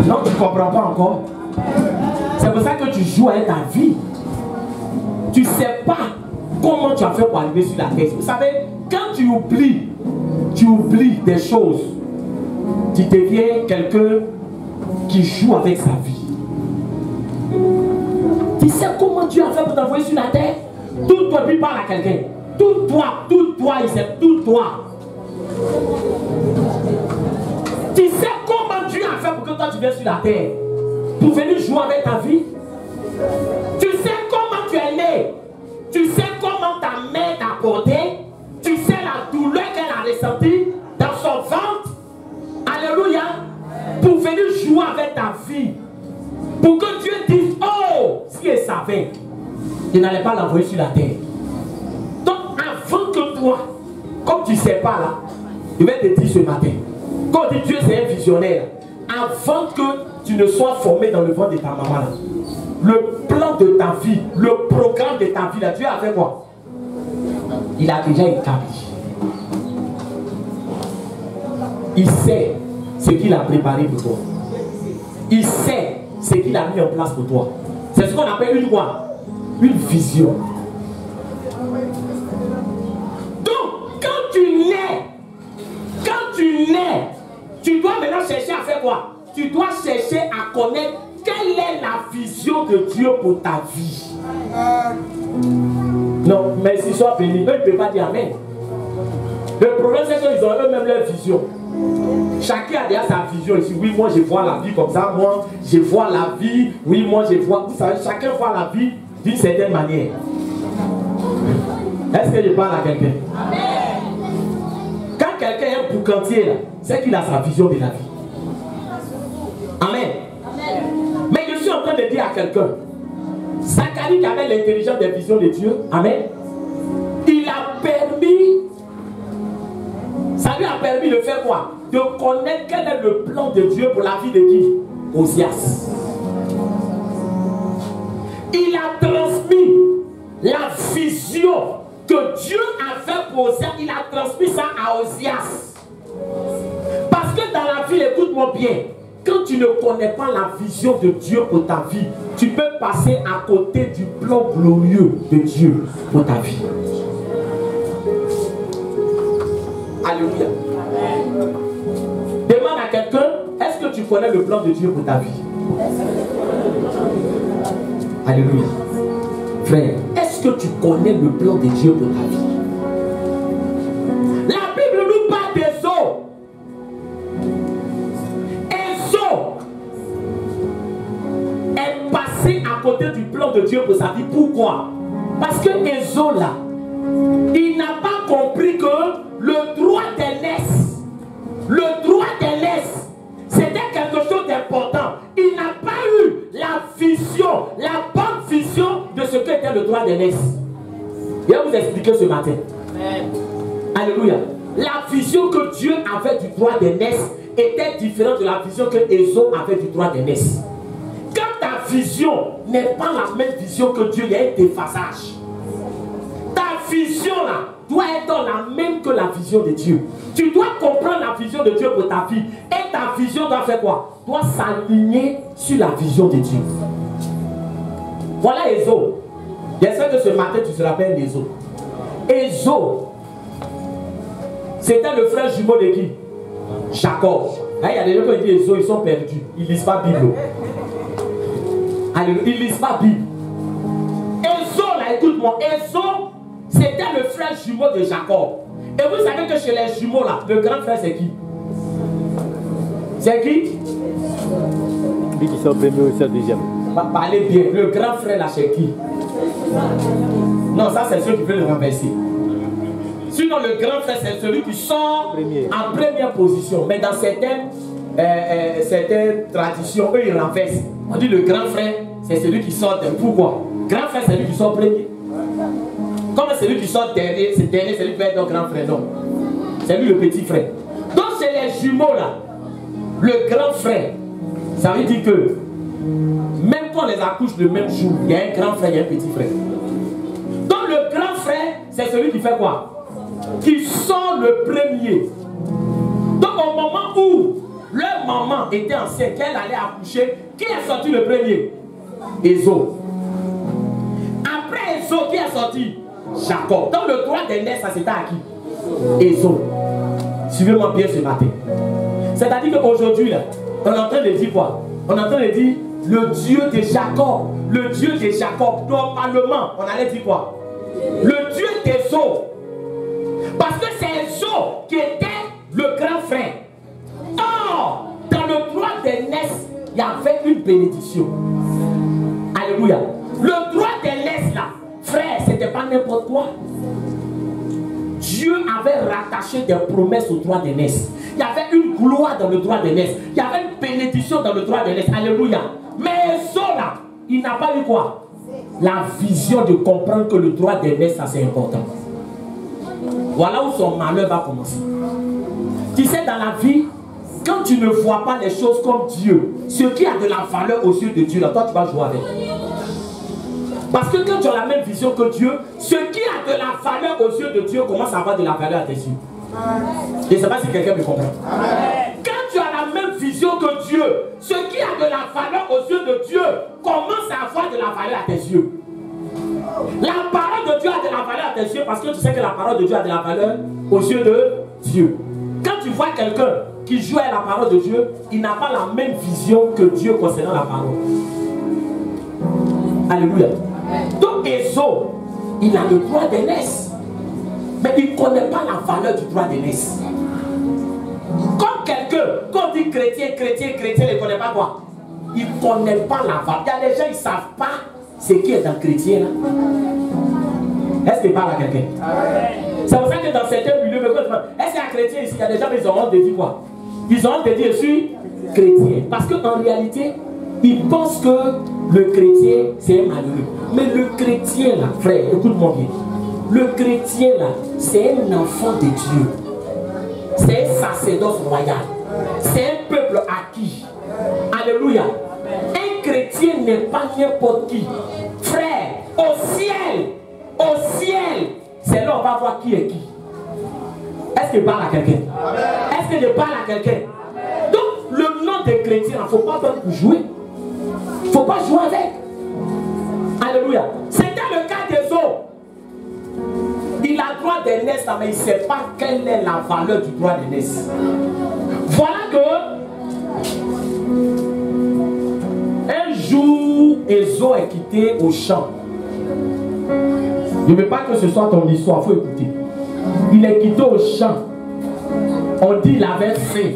Non, tu ne comprends pas encore. C'est pour ça que tu joues avec ta vie. Tu ne sais pas comment tu as fait pour arriver sur la terre. Vous savez, quand tu oublies des choses, tu deviens quelqu'un qui joue avec sa vie. Tu sais comment Dieu a fait pour t'envoyer sur la terre? Tout toi, puis parle à quelqu'un. Tout toi, il sait, tout toi. Tu sais comment Dieu a fait pour que toi tu viennes sur la terre? Pour venir jouer avec ta vie? Tu sais comment tu es né? Tu sais comment ta mère t'a porté? Tu sais la douleur qu'elle a ressentie dans son ventre? Alléluia. Pour venir jouer avec ta vie. Pour que Dieu dise, oh, si elle savait, il n'allait pas l'envoyer sur la terre. Donc avant que toi, comme tu ne sais pas là, je vais te dire ce matin, quand on dit Dieu c'est un visionnaire, avant que tu ne sois formé dans le ventre de ta maman là, le plan de ta vie, le programme de ta vie, là, Dieu a fait quoi? Il a déjà établi. Il sait ce qu'il a préparé pour toi. Il sait ce qu'il a mis en place pour toi. C'est ce qu'on appelle une quoi? Une vision. Donc, quand tu nais, tu dois maintenant chercher à faire quoi? Tu dois chercher à connaître quelle est la vision de Dieu pour ta vie. Non, mais s'ils sont bénis, eux ne peuvent pas dire Amen. Le problème, c'est qu'ils ont eux-mêmes leur vision. Chacun a déjà sa vision ici. Oui, moi je vois la vie comme ça. Moi je vois la vie. Oui, moi je vois. Vous savez, chacun voit la vie d'une certaine manière. Est-ce que je parle à quelqu'un? Quand quelqu'un est un boucantier, c'est qu'il a sa vision de la vie. Amen. Mais je suis en train de dire à quelqu'un, Zacharie qui avait l'intelligence des visions de Dieu, amen, il a permis, ça lui a permis de faire quoi? De connaître quel est le plan de Dieu pour la vie de qui? Osias. Il a transmis la vision que Dieu a fait pour Osias, il a transmis ça à Osias. Parce que dans la vie, écoute-moi bien, quand tu ne connais pas la vision de Dieu pour ta vie, tu peux passer à côté du plan glorieux de Dieu pour ta vie. Alléluia. Demande à quelqu'un, est-ce que tu connais le plan de Dieu pour ta vie? Alléluia. Frère, est-ce que tu connais le plan de Dieu pour ta vie? La Bible nous parle des eaux. Est passé à côté du plan de Dieu pour sa vie. Pourquoi? Parce que Ésaü là, il n'a pas compris que le droit d'aînesse, c'était quelque chose d'important. Il n'a pas eu la vision, la bonne vision de ce qu'était le droit d'aînesse. Je vais vous expliquer ce matin. Amen. Alléluia. La vision que Dieu avait du droit d'aînesse était différente de la vision que Ésaü avait du droit d'aînesse. Quand ta vision n'est pas la même vision que Dieu, il y a un déphasage. Ta vision là doit être la même que la vision de Dieu. Tu dois comprendre la vision de Dieu pour ta vie. Et ta vision doit faire quoi? Doit s'aligner sur la vision de Dieu. Voilà Ésaü. J'espère que ce matin tu te rappelles d'Ésaü. Ésaü, c'était le frère jumeau de qui? Jacob. Il y a des gens qui disent Ésaü, ils sont perdus. Ils ne lisent pas la Bible. Alléluia. Ils ne lisent pas la Bible. Ésaü, là, écoute-moi. Ésaü, c'était le frère jumeau de Jacob. Et vous savez que chez les jumeaux, là, le grand frère, c'est qui? C'est qui? Lui qui sont premier ou c'est deuxième. Parlez bien. Le grand frère, là, c'est qui? Non, ça, c'est ceux qui veulent le renverser. Sinon, le grand frère, c'est celui qui sort en première position. Mais dans certaines traditions, eux, ils renversent. On dit le grand frère, c'est celui qui sort dernier. Pourquoi? Grand frère, c'est celui qui sort premier. Comme c'est celui qui sort dernier, c'est celui qui va être notre grand frère. Non. C'est lui le petit frère. Donc, c'est les jumeaux là. Le grand frère, ça veut dire que même quand on les accouche le même jour, il y a un grand frère, il y a un petit frère. Donc, le grand frère, c'est celui qui fait quoi? Qui sort le premier. Donc, au moment où leur maman était enceinte, qu'elle allait accoucher, qui est sorti le premier? Ésaü. Après Ésaü, qui est sorti? Jacob. Donc le droit d'aînesse, ça c'était à qui? Ésaü. Suivez-moi bien ce matin. C'est-à-dire qu'aujourd'hui, on est en train de dire quoi? On est en train de dire le Dieu de Jacob. Le Dieu de Jacob. Normalement, on allait dire quoi? Le Dieu d'Ésaü. Parce que c'est Ésaü qui était le grand frère. Or, dans le droit d'aînesse, il y avait une bénédiction. Alléluia. Le droit d'aînesse là, frère, c'était pas n'importe quoi. Dieu avait rattaché des promesses au droit d'aînesse. Il y avait une gloire dans le droit d'aînesse. Il y avait une bénédiction dans le droit d'aînesse. Alléluia. Mais Ésaü là, il n'a pas eu quoi? La vision de comprendre que le droit d'aînesse, ça c'est important. Voilà où son malheur va commencer. Tu sais, dans la vie, quand tu ne vois pas les choses comme Dieu, ce qui a de la valeur aux yeux de Dieu, là, toi tu vas jouer avec. Parce que quand tu as la même vision que Dieu, ce qui a de la valeur aux yeux de Dieu commence à avoir de la valeur à tes yeux. Je ne sais pas si quelqu'un me comprend. Quand tu as la même vision que Dieu, ce qui a de la valeur aux yeux de Dieu commence à avoir de la valeur à tes yeux. La parole de Dieu a de la valeur à tes yeux parce que tu sais que la parole de Dieu a de la valeur aux yeux de Dieu. Quand tu vois quelqu'un qui joue à la parole de Dieu, il n'a pas la même vision que Dieu concernant la parole. Alléluia. Donc Ésaü, il a le droit d'aînesse, mais il ne connaît pas la valeur du droit d'aînesse. Comme quelqu'un, quand on dit chrétien, il ne connaît pas quoi? Il ne connaît pas la valeur. Il y a des gens, ils ne savent pas ce qui est dans le chrétien là. Est-ce qu'il parle à quelqu'un? C'est pour ça que dans certains milieux, est-ce qu'il y a un chrétien ici? Il y a des gens qui ont honte de dire quoi? Ils ont honte de dire je suis chrétien. Parce qu'en réalité, ils pensent que le chrétien c'est un malheureux. Mais le chrétien là, frère, écoute-moi bien. Le chrétien là, c'est un enfant de Dieu. C'est un sacerdoce royal. C'est un peuple acquis. Alléluia. Un chrétien n'est pas n'importe qui. Frère, au ciel, c'est là on va voir qui est qui. Est-ce que je parle à quelqu'un? Est-ce que je parle à quelqu'un? Donc, le nom des chrétiens, il ne faut pas prendre pour jouer. Il ne faut pas jouer avec. Alléluia. C'était le cas d'Ésaü. Il a droit d'aînesse, mais il ne sait pas quelle est la valeur du droit d'aînesse. Voilà que un jour, Ésaü est quitté au champ. Je ne veux pas que ce soit ton histoire, il faut écouter. Il est quitté au champ. On dit qu'il avait faim.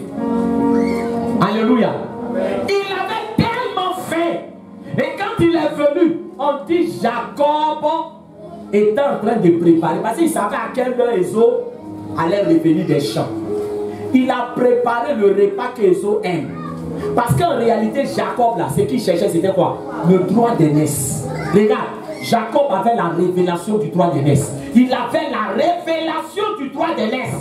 Alléluia. Il avait tellement faim. Et quand il est venu, on dit Jacob était en train de préparer. Parce qu'il savait à quelle heure Ésaü allait revenir des champs. Il a préparé le repas qu'Ésaü aime. Parce qu'en réalité, Jacob, là, ce qu'il cherchait, c'était quoi? Le droit d'aînesse. Regarde, Jacob avait la révélation du droit d'aînesse. Il avait la révélation du droit d'aînesse.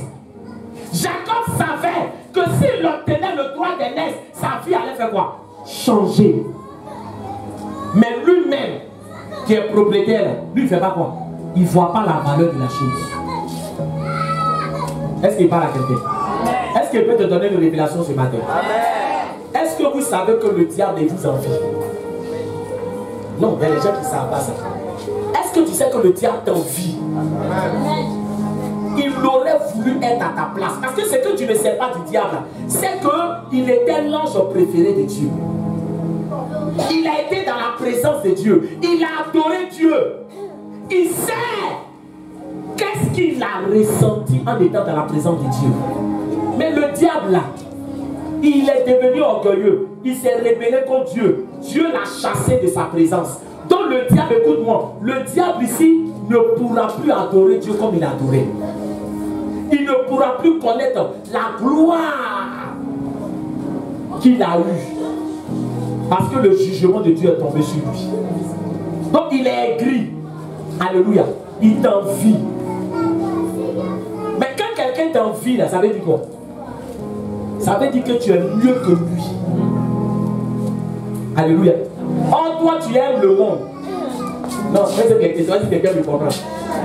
Jacob savait que s'il obtenait le droit d'aînesse, sa vie allait faire quoi? Changer. Mais lui-même, qui est propriétaire, lui, il ne fait pas quoi? Il ne voit pas la valeur de la chose. Est-ce qu'il parle à quelqu'un? Est-ce qu'il peut te donner une révélation ce matin? Est-ce que vous savez que le diable vous envie? Non, il y a des gens qui ne savent pas ça. Est-ce que tu sais que le diable t'envie? Il aurait voulu être à ta place. Parce que ce que tu ne sais pas du diable, c'est qu'il était l'ange préféré de Dieu. Il a été dans la présence de Dieu. Il a adoré Dieu. Il sait qu'est-ce qu'il a ressenti en étant dans la présence de Dieu. Mais le diable là, il est devenu orgueilleux. Il s'est rebellé contre Dieu. Dieu l'a chassé de sa présence. Donc le diable, écoute-moi, le diable ici ne pourra plus adorer Dieu comme il adorait. Il ne pourra plus connaître la gloire qu'il a eue. Parce que le jugement de Dieu est tombé sur lui. Donc il est aigri. Alléluia. Il t'envie. Mais quand quelqu'un t'envie, ça veut dire quoi? Ça veut dire que tu es mieux que lui. Alléluia. En toi, tu aimes le monde. Non, c'est quelqu'un me comprend.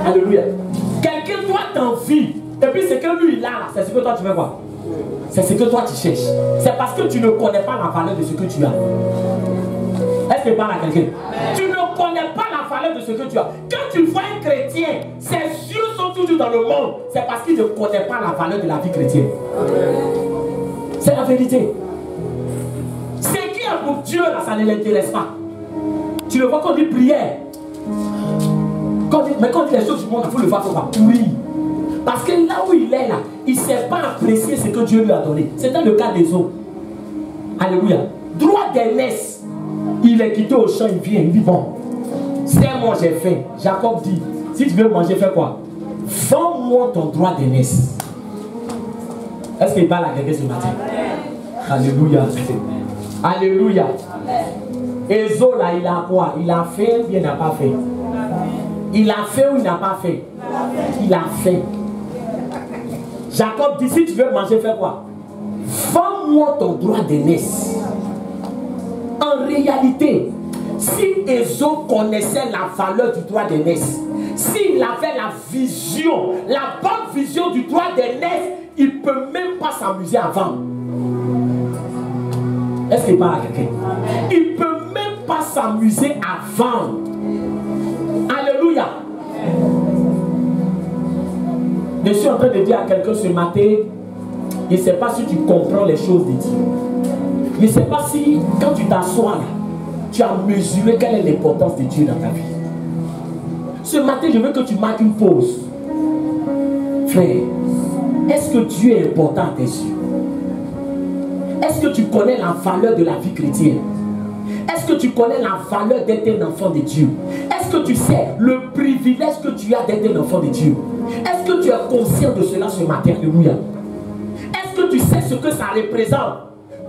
Alléluia. Quelqu'un, toi, t'envie. Et puis, c'est que lui, il a, c'est ce que toi, tu veux quoi? C'est ce que toi, tu cherches. C'est parce que tu ne connais pas la valeur de ce que tu as. Est-ce que je parle à quelqu'un? Tu ne connais pas la valeur de ce que tu as. Quand tu vois un chrétien, ses yeux sont toujours dans le monde. C'est parce qu'il ne connaît pas la valeur de la vie chrétienne. C'est la vérité. Ce qui est pour Dieu, là, ça ne l'intéresse pas. Tu le vois quand on dit prière. Mais quand il dit les choses du monde, il faut le voir comme pourri. Parce que là où il est, là, il ne sait pas apprécier ce que Dieu lui a donné. C'était le cas d'Ésaü. Alléluia. Droit d'aînesse. Il est quitté au champ, il vient, il dit bon, c'est moi j'ai faim. Jacob dit, si tu veux manger, fais quoi? Vends-moi ton droit d'aînesse. Est-ce qu'il parle à quelqu'un ce matin? Alléluia. Alléluia. Ésaü là, il a quoi? Il a fait ou il n'a pas fait? Il a fait ou il n'a pas fait? Il a fait. Jacob dit, si tu veux manger, fais quoi? Vends-moi ton droit d'aînesse. En réalité, Si Ésaü connaissait la valeur du droit d'aînesse, s'il avait la vision, la bonne vision du droit d'aînesse, il ne peut même pas s'amuser avant. Est-ce qu'il parle à quelqu'un? Il ne peut même pas s'amuser avant. Alléluia. Je suis en train de dire à quelqu'un ce matin, je ne sais pas si tu comprends les choses de Dieu. Je ne sais pas si, quand tu t'assois là, tu as mesuré quelle est l'importance de Dieu dans ta vie. Ce matin, je veux que tu marques une pause. Frère, est-ce que Dieu est important à tes yeux? Est-ce que tu connais la valeur de la vie chrétienne? Est-ce que tu connais la valeur d'être un enfant de Dieu? Est-ce que tu sais le privilège que tu as d'être un enfant de Dieu? Est-ce que tu es conscient de cela ce matin? Alléluia. Est-ce que tu sais ce que ça représente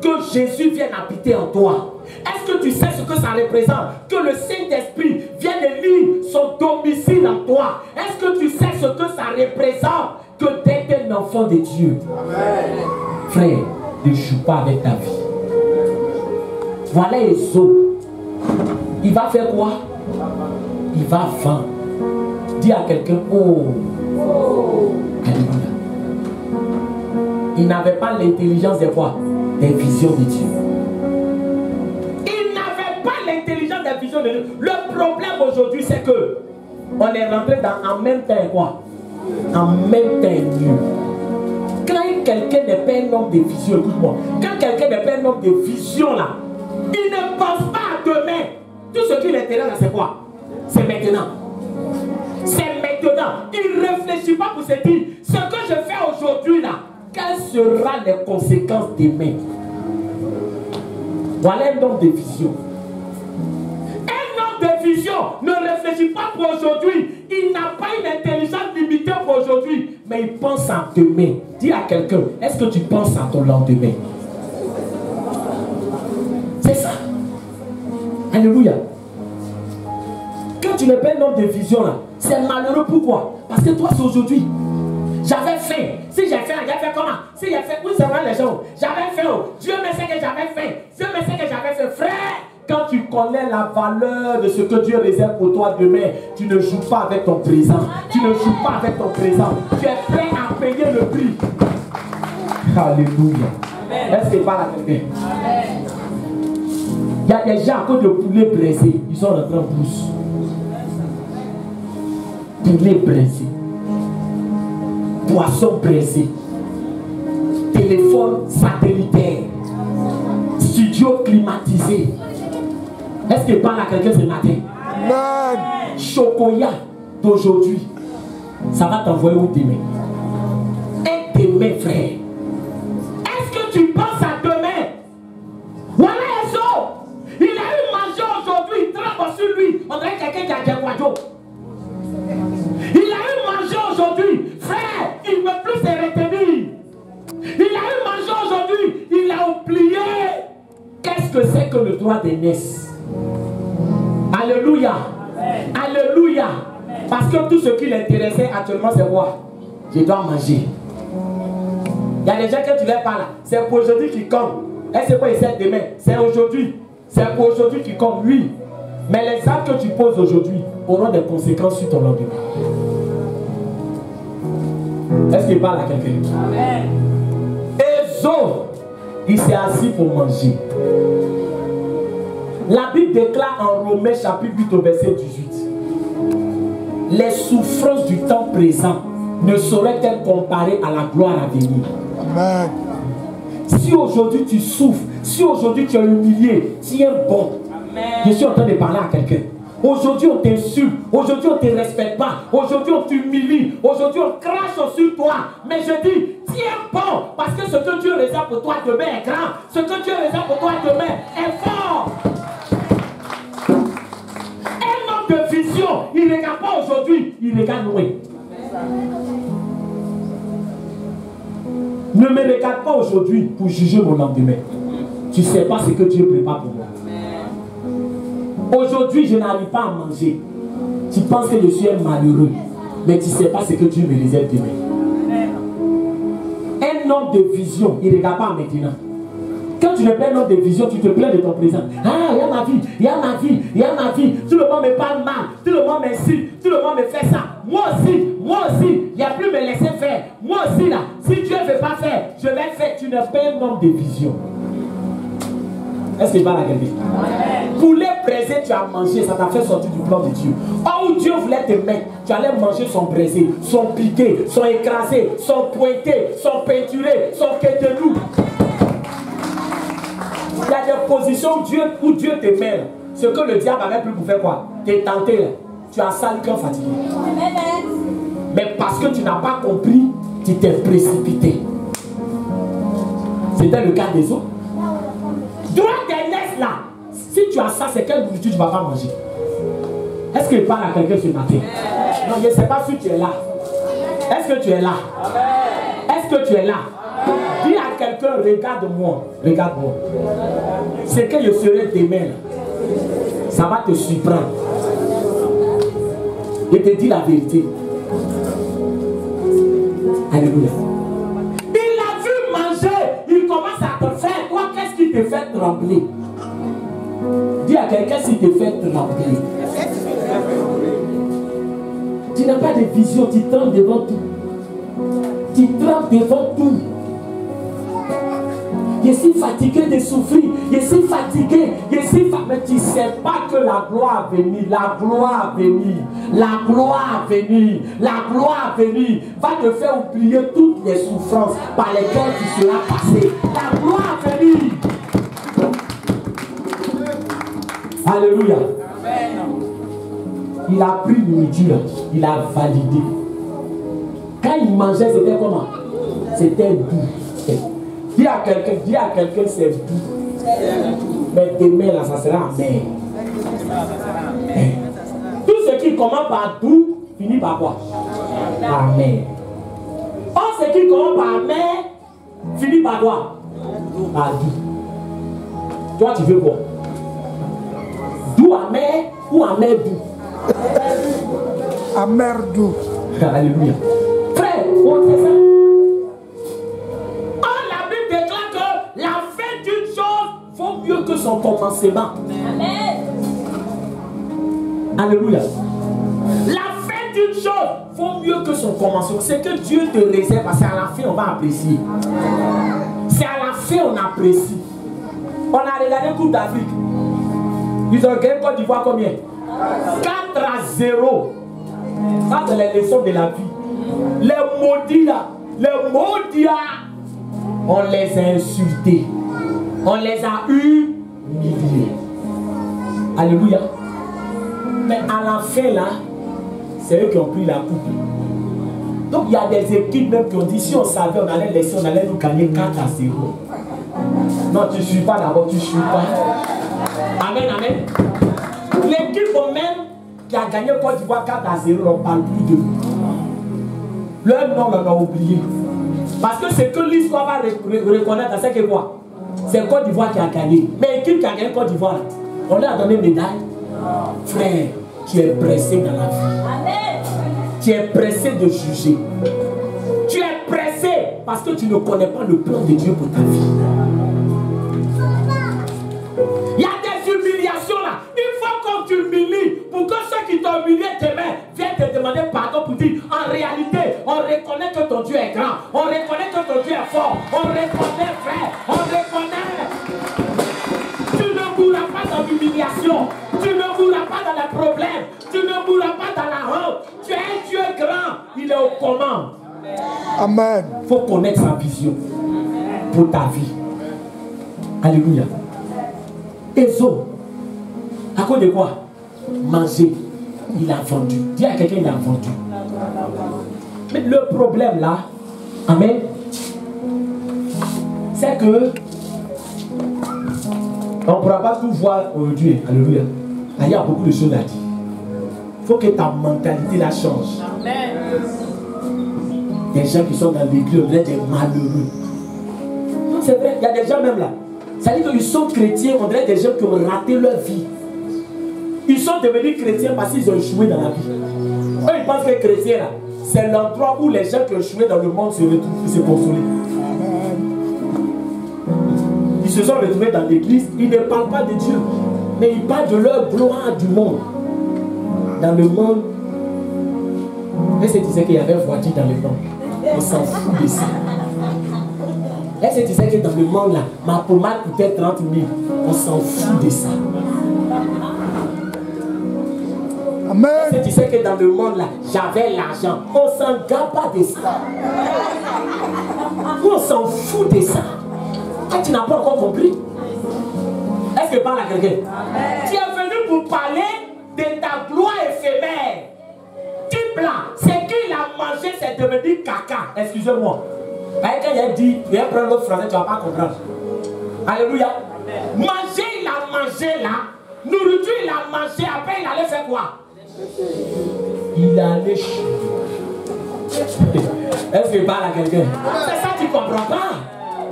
que Jésus vienne habiter en toi? Est-ce que tu sais ce que ça représente que le Saint-Esprit vienne élire son domicile en toi? Est-ce que tu sais ce que ça représente que d'être un enfant de Dieu? Amen. Frère, ne joue pas avec ta vie. Voilà Ésaü. Il va faire quoi? Il va vendre. Dis à quelqu'un, oh. Alléluia. Il n'avait pas l'intelligence des quoi? Des visions de Dieu. Il n'avait pas l'intelligence des visions de Dieu. Le problème aujourd'hui, c'est que on est rentré dans en même temps quoi? En même temps Dieu. Quand quelqu'un n'est pas un homme de vision, écoute-moi, quand quelqu'un n'est pas un homme de vision là, il ne pense pas à demain. Tout ce qui l'intéresse là, c'est quoi? C'est maintenant. C'est maintenant. Il ne réfléchit pas pour se dire, ce que je fais aujourd'hui là, quelles seront les conséquences demain? Voilà un homme de vision. Un homme de vision ne réfléchit pas pour aujourd'hui. Il n'a pas une intelligence limitée pour aujourd'hui, mais il pense à demain. Dis à quelqu'un, est-ce que tu penses à ton lendemain? C'est ça. Alléluia. Quand tu n'es pas un homme de vision là, c'est malheureux. Pourquoi? Parce que toi c'est aujourd'hui. J'avais faim. Si j'ai faim, j'ai fait comment? Si j'ai fait, où c'est vrai les gens? J'avais faim. Dieu me sait que j'avais faim. Dieu me sait que j'avais faim. Frère, quand tu connais la valeur de ce que Dieu réserve pour toi demain, tu ne joues pas avec ton présent. Tu ne joues pas avec ton présent. Tu es prêt à payer le prix. Alléluia. Est-ce qu'il parle à quelqu'un? Il y a des gens à cause de poulets blessés. Ils sont rentrés en brousse. Poulets blessés. Poisson pressé, téléphone satellitaire, studio climatisé. Est-ce qu'il parle à quelqu'un ce matin? Amen. Chocolat d'aujourd'hui, ça va t'envoyer où demain? Et demain, frère. Est-ce que tu penses à demain? Voilà Ésaü. Il a eu manger aujourd'hui, il tremble sur lui. On dirait quelqu'un qui a des guadeaux. Il a eu manger aujourd'hui, frère, il ne peut plus se retenir. Il a eu manger aujourd'hui, il a oublié. Qu'est-ce que c'est que le droit d'aînesse? Alléluia. Amen. Alléluia. Amen. Parce que tout ce qui l'intéressait actuellement, c'est quoi? Je dois manger. Il y a des gens que tu leur parles, c'est pour aujourd'hui qui compte. Est-ce que c'est pas demain? C'est aujourd'hui. C'est pour aujourd'hui qui compte, oui. Mais les actes que tu poses aujourd'hui auront des conséquences sur ton lendemain. Est-ce qu'il parle à quelqu'un? Amen. Ésaü, il s'est assis pour manger. La Bible déclare en Romains chapitre 8 au verset 18. Les souffrances du temps présent ne sauraient-elles comparer à la gloire à venir? Amen. Si aujourd'hui tu souffres, si aujourd'hui tu es humilié, tiens bon. Amen. Je suis en train de parler à quelqu'un. Aujourd'hui on t'insulte, aujourd'hui on ne te respecte pas, aujourd'hui on t'humilie, aujourd'hui on crache sur toi. Mais je dis, tiens bon, parce que ce que Dieu réserve pour toi demain est grand. Ce que Dieu réserve pour toi demain est fort. Un homme de vision, il ne regarde pas aujourd'hui, il regarde loin. Ne me regarde pas aujourd'hui pour juger mon lendemain. Tu ne sais pas ce que Dieu prépare pour moi. Aujourd'hui, je n'arrive pas à manger. Tu penses que je suis un malheureux, mais tu ne sais pas ce que Dieu me réserve demain. Un homme de vision, il ne regarde pas maintenant. Quand tu n'es pas un homme de vision, tu te plains de ton présent. Ah, il y a ma vie, il y a ma vie, il y a ma vie. Tout le monde me parle mal, tout le monde m'insulte, tout le monde me fait ça. Moi aussi, il n'y a plus me laisser faire. Moi aussi, là, si Dieu ne veut pas faire, je vais faire. Tu n'es pas un homme de vision. Est-ce que je parle à quelqu'un? Poulet braisé, tu as mangé, ça t'a fait sortir du plan de Dieu. Oh, où Dieu voulait te mettre, tu allais manger son braisé, son piqué, son écrasé, son pointé, son peinturé, son quetenou. Il y a des positions où Dieu te met. Ce que le diable avait plus pour faire quoi? T'es tenté là. Tu as sale cœur fatigué. Mais parce que tu n'as pas compris, tu t'es précipité. C'était le cas des autres. Droit des laisses là. Si tu as ça, c'est quelle nourriture tu ne vas pas manger? Est-ce qu'il parle à quelqu'un ce matin? Non, je ne sais pas si tu es là. Est-ce que tu es là? Est-ce que tu es là? Dis à quelqu'un, regarde-moi. Regarde-moi. Ce que je serai demain, ça va te surprendre. Je te dis la vérité. Alléluia. Il a vu manger, il commence à te faire. Toi, qu'est-ce qui te fait trembler? Dis à quelqu'un s'il te fait trembler. Tu n'as pas de vision, tu trembles devant tout. Tu trembles devant tout. Je suis fatigué de souffrir. Je suis fatigué. Mais tu ne sais pas que la gloire a venu. La gloire a venu. La gloire a venu. La gloire a venu. Va te faire oublier toutes les souffrances par lesquelles tu seras passé. La gloire a venu. Alléluia. Il a pris nourriture. Il a validé. Quand il mangeait, c'était comment? C'était doux. Dis à quelqu'un c'est doux. Mais demain là, ça sera amer. Tout ce qui commence par doux, finit par quoi? Amer. Or, ce qui commence par amer, finit par quoi? Par doux. Toi, tu veux quoi? Doux amer ou amer doux? Amer doux. Alléluia. Frère, on sait ça. Vaut mieux que son commencement. Amen. Alléluia. La fin d'une chose vaut mieux que son commencement. C'est que Dieu te réserve parce qu'à la fin on va apprécier. C'est à la fin on apprécie. On a regardé Coupe d'Afrique. Ils ont gagné Côte d'Ivoire combien? 4-0. Ça c'est les leçons de la vie. Les maudits là, on les a insultés. On les a humiliés. Alléluia. Mais à la fin là, c'est eux qui ont pris la coupe. Donc il y a des équipes même qui ont dit si on savait, on allait laisser, on allait nous gagner 4-0. Non, tu ne suis pas d'abord, tu ne suis pas. Amen, amen. L'équipe même qui a gagné Côte d'Ivoire 4-0, on ne parle plus d'eux. Leur nom, on a oublié. Parce que c'est que l'histoire va reconnaître, c'est que quoi? C'est Côte d'Ivoire qui a gagné. Mais l'équipe qui a gagné Côte d'Ivoire, on lui a donné une médaille. Frère, tu es pressé dans la vie. Amen. Tu es pressé de juger. Tu es pressé parce que tu ne connais pas le plan de Dieu pour ta vie. Il y a des humiliations là. Il faut qu'on t'humilie pour que ceux qui t'ont humilié demain viennent te demander pardon pour dire en réalité, on reconnaît que ton Dieu est grand. On reconnaît que ton Dieu est fort. On reconnaît, frère. On reconnaît. Tu ne mourras pas dans l'humiliation. Tu ne mourras pas dans les problèmes. Tu ne mourras pas dans la honte. Tu es un Dieu grand. Il est aux commandes. Amen. Il faut connaître sa vision pour ta vie. Alléluia. Ézo, à cause de quoi? Manger. Il a vendu. Dis à quelqu'un, il a vendu. Mais le problème là, amen, c'est que on ne pourra pas tout voir aujourd'hui. Alléluia. Il y a beaucoup de choses à dire. Il faut que ta mentalité la change. Amen. Des gens qui sont dans l'église, on dirait des malheureux. Non, c'est vrai, il y a des gens même là. Ça veut dire qu'ils sont chrétiens, on dirait des gens qui ont raté leur vie. Ils sont devenus chrétiens parce qu'ils ont échoué dans la vie. Eux, ils pensent que chrétien là, c'est l'endroit où les gens qui ont échoué dans le monde se retrouvent, se consolent. Ils se sont retrouvés dans l'église, ils ne parlent pas de Dieu, mais ils parlent de leur gloire du monde. Dans le monde, est-ce que tu sais qu'il y avait voiture dans le monde? On s'en fout de ça. Est-ce que tu sais que dans le monde là, ma pommade coûtait 30 000? On s'en fout de ça. Amen. Est-ce que tu sais que dans le monde là, j'avais l'argent? On s'en garde pas de ça. On s'en fout de ça. Ah, tu n'as pas encore compris? Est-ce que parle à quelqu'un? Tu es venu pour parler de ta gloire éphémère. Type là, c'est qu'il a mangé, c'est devenu caca. Excusez-moi. Quand il a dit, il va prendre l'autre français, tu ne vas pas comprendre. Alléluia. Manger, il a mangé là. Nourriture, il a mangé. Après, il allait faire quoi? Il allait chier. Est-ce qu'il parle à quelqu'un? C'est ça que tu ne comprends pas.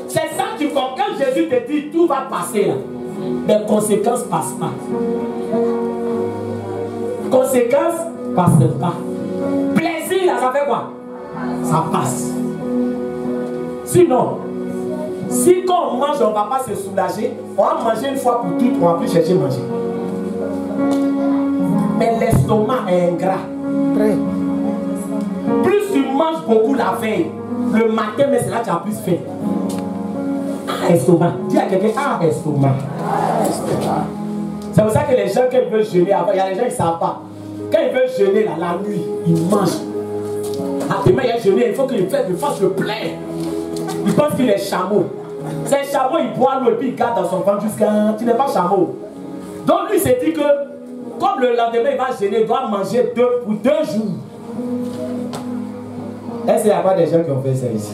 C'est ça que tu comprends. Quand Jésus te dit, tout va passer là. Les conséquences ne passent pas. Conséquences ne passent pas. Plaisir, là, ça fait quoi? Ça passe. Sinon, si quand on mange, on ne va pas se soulager, on va manger une fois pour toutes, on ne va plus chercher à manger. Mais l'estomac est ingrat. Plus tu manges beaucoup la veille, le matin, mais c'est là que tu as plus faim. Ah, estomac. Dis à quelqu'un, ah, estomac. C'est pour ça que les gens, quand ils veulent jeûner, il y a les gens qui ne savent pas. Quand ils veulent jeûner, là, la nuit, ils mangent. Ah, demain, il y a jeûné, il faut qu'ils fassent le plein. Ils pensent qu'il est chameau. C'est chameau, il boit l'eau et puis il garde dans son ventre jusqu'à... Tu n'es pas chameau. Donc lui, il s'est dit que, comme le lendemain, il va jeûner, il doit manger pour 2 jours. Est-ce qu'il n'y a pas des gens qui ont fait ça ici?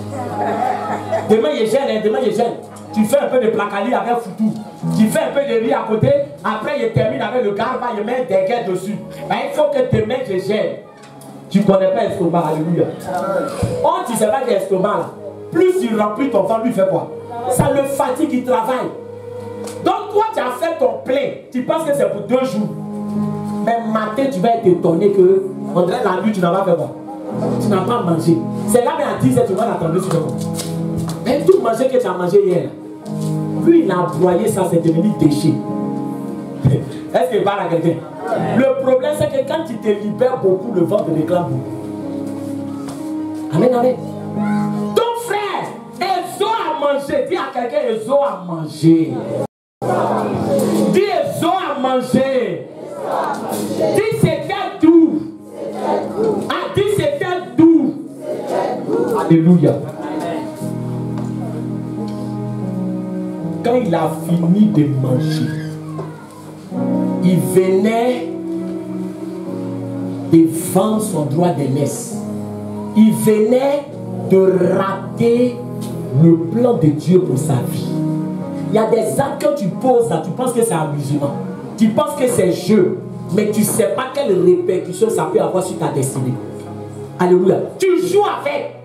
Demain, il gêne, hein, demain, il gêne. Tu fais un peu de placali avec foutou. Tu fais un peu de riz à côté. Après, il termine avec le garba, il met des guêtres dessus. Ben, il faut que demain, je gêne. Tu ne connais pas l'estomac, alléluia. Oh, tu ne sais pas que l'estomac, là. Plus tu remplis ton ventre, lui fait quoi? Ça le fatigue, il travaille. Donc toi, tu as fait ton plein. Tu penses que c'est pour 2 jours. Mais matin, tu vas être étonné que, on dirait la nuit, tu n'as pas fait quoi? Tu n'as pas mangé. C'est là, mais à 10 h, tu vas l'attendre sur le monde. Mais tout manger que tu as mangé hier, lui, il a broyé ça, c'est devenu déchet. Est-ce qu'il parle à quelqu'un? Le problème, c'est que quand tu te libères beaucoup, le ventre réclame beaucoup. Amen, amen. Ils ont à manger. Dis à quelqu'un, ils ont à manger. Dis, ils ont à manger. Dis, c'était doux. Ah, dis, c'était doux. Alléluia. Quand il a fini de manger, il venait de vendre son droit d'aînesse. Il venait de rater le plan de Dieu pour sa vie. Il y a des actes que tu poses là, tu penses que c'est amusement. Tu penses que c'est jeu, mais tu ne sais pas quelle répercussion ça peut avoir sur ta destinée. Alléluia. Tu joues avec.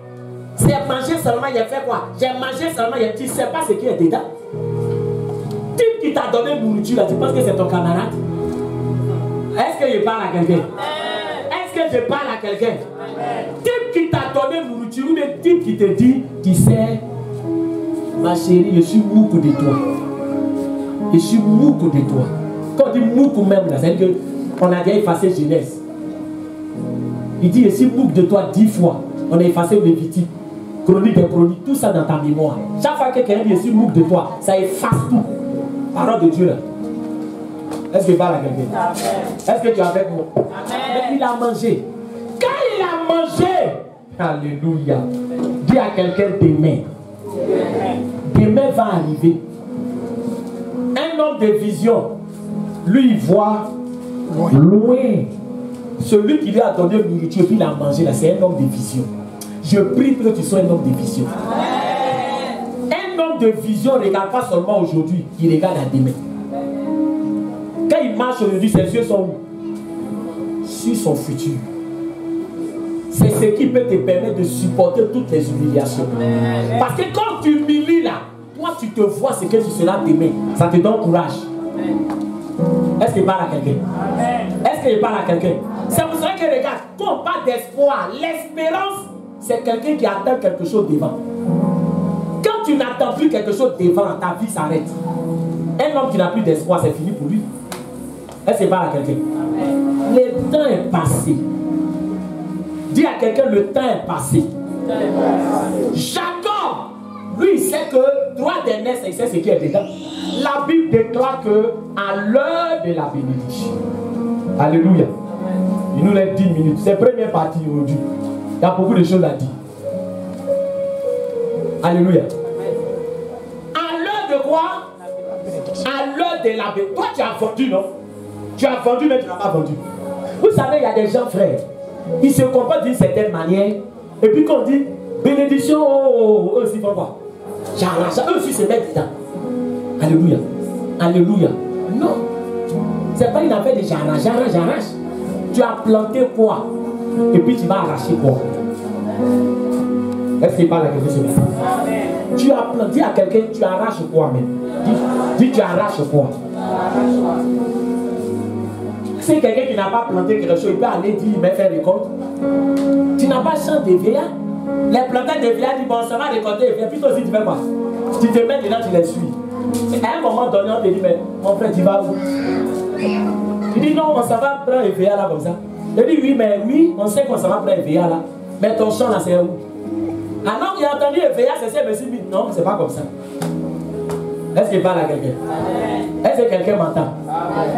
C'est manger seulement, il a fait quoi? J'ai mangé seulement, tu ne sais pas ce qui est dedans. Type qui t'a donné nourriture là, tu penses que c'est ton camarade? Est-ce que je parle à quelqu'un? Est-ce que je parle à quelqu'un? Type qui t'a donné nourriture, ou le type qui te dit, tu sais, ma chérie, je suis moukou de toi. Je suis moukou de toi. Quand on dit moukou même là, c'est-à-dire qu'on a déjà effacé jeunesse. Il dit, je suis moukou de toi 10 fois. On a effacé Lévitique, chronique des chroniques, tout ça dans ta mémoire. Chaque fois que quelqu'un dit, je suis moukou de toi, ça efface tout. Parole de Dieu là. Est-ce que je parle à quelqu'un? Est-ce que tu es avec moi? Mais il a mangé. Quand il a mangé, alléluia, dis à quelqu'un demain. Demain va arriver. Un homme de vision, lui il voit loin. Celui qui lui a donné nourriture, puis il a mangé là, c'est un homme de vision. Je prie que tu sois un homme de vision. Un homme de vision ne regarde pas seulement aujourd'hui, il regarde à demain. Quand il marche aujourd'hui, ses yeux sont où? Sur son futur. C'est ce qui peut te permettre de supporter toutes les humiliations. Parce que quand tu humilies là, toi tu te vois ce que tu seras demain. Ça te donne courage. Est-ce qu'il parle à quelqu'un? Est-ce qu'il parle à quelqu'un? C'est pour ça que regarde, quand on parle d'espoir, l'espérance, c'est quelqu'un qui attend quelque chose devant. Quand Quand tu n'attends plus quelque chose devant, ta vie s'arrête. Un homme qui n'a plus d'espoir, c'est fini pour lui. Est-ce que c'est pas à quelqu'un? Le temps est passé. Dis à quelqu'un, le temps est passé. Jacob, lui, il sait que droit d'aînesse, il sait ce qui est dedans. La Bible déclare que à l'heure de la bénédiction. Alléluia. Il nous laisse 10 minutes. C'est la première partie aujourd'hui. Il y a beaucoup de choses à dire. Alléluia. À l'heure de quoi? À l'heure de la bénédiction. Toi, tu as vendu, non? Tu as vendu, mais tu n'as pas vendu. Vous savez, il y a des gens, frères, ils se comportent d'une certaine manière. Et puis quand on dit bénédiction, eux aussi font quoi? J'arrache. Eux aussi se mettent dedans. Alléluia. Alléluia. Non. C'est pas une affaire de j'arrache. Tu as planté quoi? Et puis tu vas arracher quoi? Est-ce qu'il parle à quelqu'un ce matin? Tu as planté à quelqu'un, tu arraches quoi même? Dis tu arraches quoi? C'est quelqu'un qui n'a pas planté quelque chose, il peut aller dire, mais faire récolte. Tu n'as pas chant de vieillard. Les planteurs de vieillard disent, bon, ça va récolter. Et puis toi aussi, tu fais quoi? Tu te mets dedans, tu les suis. Et à un moment donné, on te dit, mais mon frère, tu vas où? Tu dis, non, ça va prendre un vieillard là comme ça. Je dis, oui, mais oui, on sait qu'on ça va prendre un vieillard là. Mais ton champ là, c'est où? Ah non, il a entendu un vieillard, c'est ça, mais si, non, c'est pas comme ça. Est-ce qu'il parle à quelqu'un? Est-ce que quelqu'un m'entend?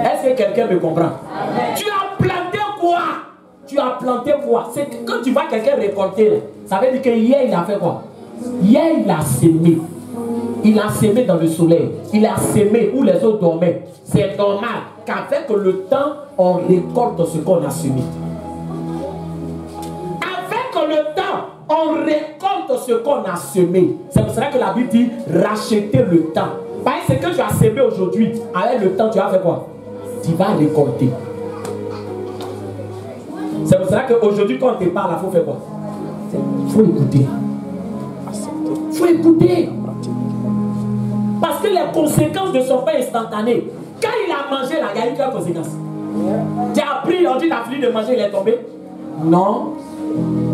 Est-ce que quelqu'un me comprend? Tu as planté quoi? Tu as planté quoi? C'est que quand tu vois quelqu'un récolter, ça veut dire que hier il a fait quoi? Hier il a sémé. Il a sémé dans le soleil. Il a sémé où les autres dormaient. C'est normal qu'avec le temps, on récolte ce qu'on a semé. Avec le temps, on récolte ce qu'on a semé. C'est pour cela que la Bible dit racheter le temps. Parce que ce que tu as semé aujourd'hui, avec le temps, tu vas faire quoi? Tu vas récolter. C'est pour cela qu'aujourd'hui, quand on te parle, il faut faire quoi? Il faut écouter. Il faut écouter. Parce que les conséquences ne sont pas instantanées. Quand il a mangé, là, il y a eu quelles conséquences? Tu as pris, on dit, il a fini de manger, il est tombé? Non.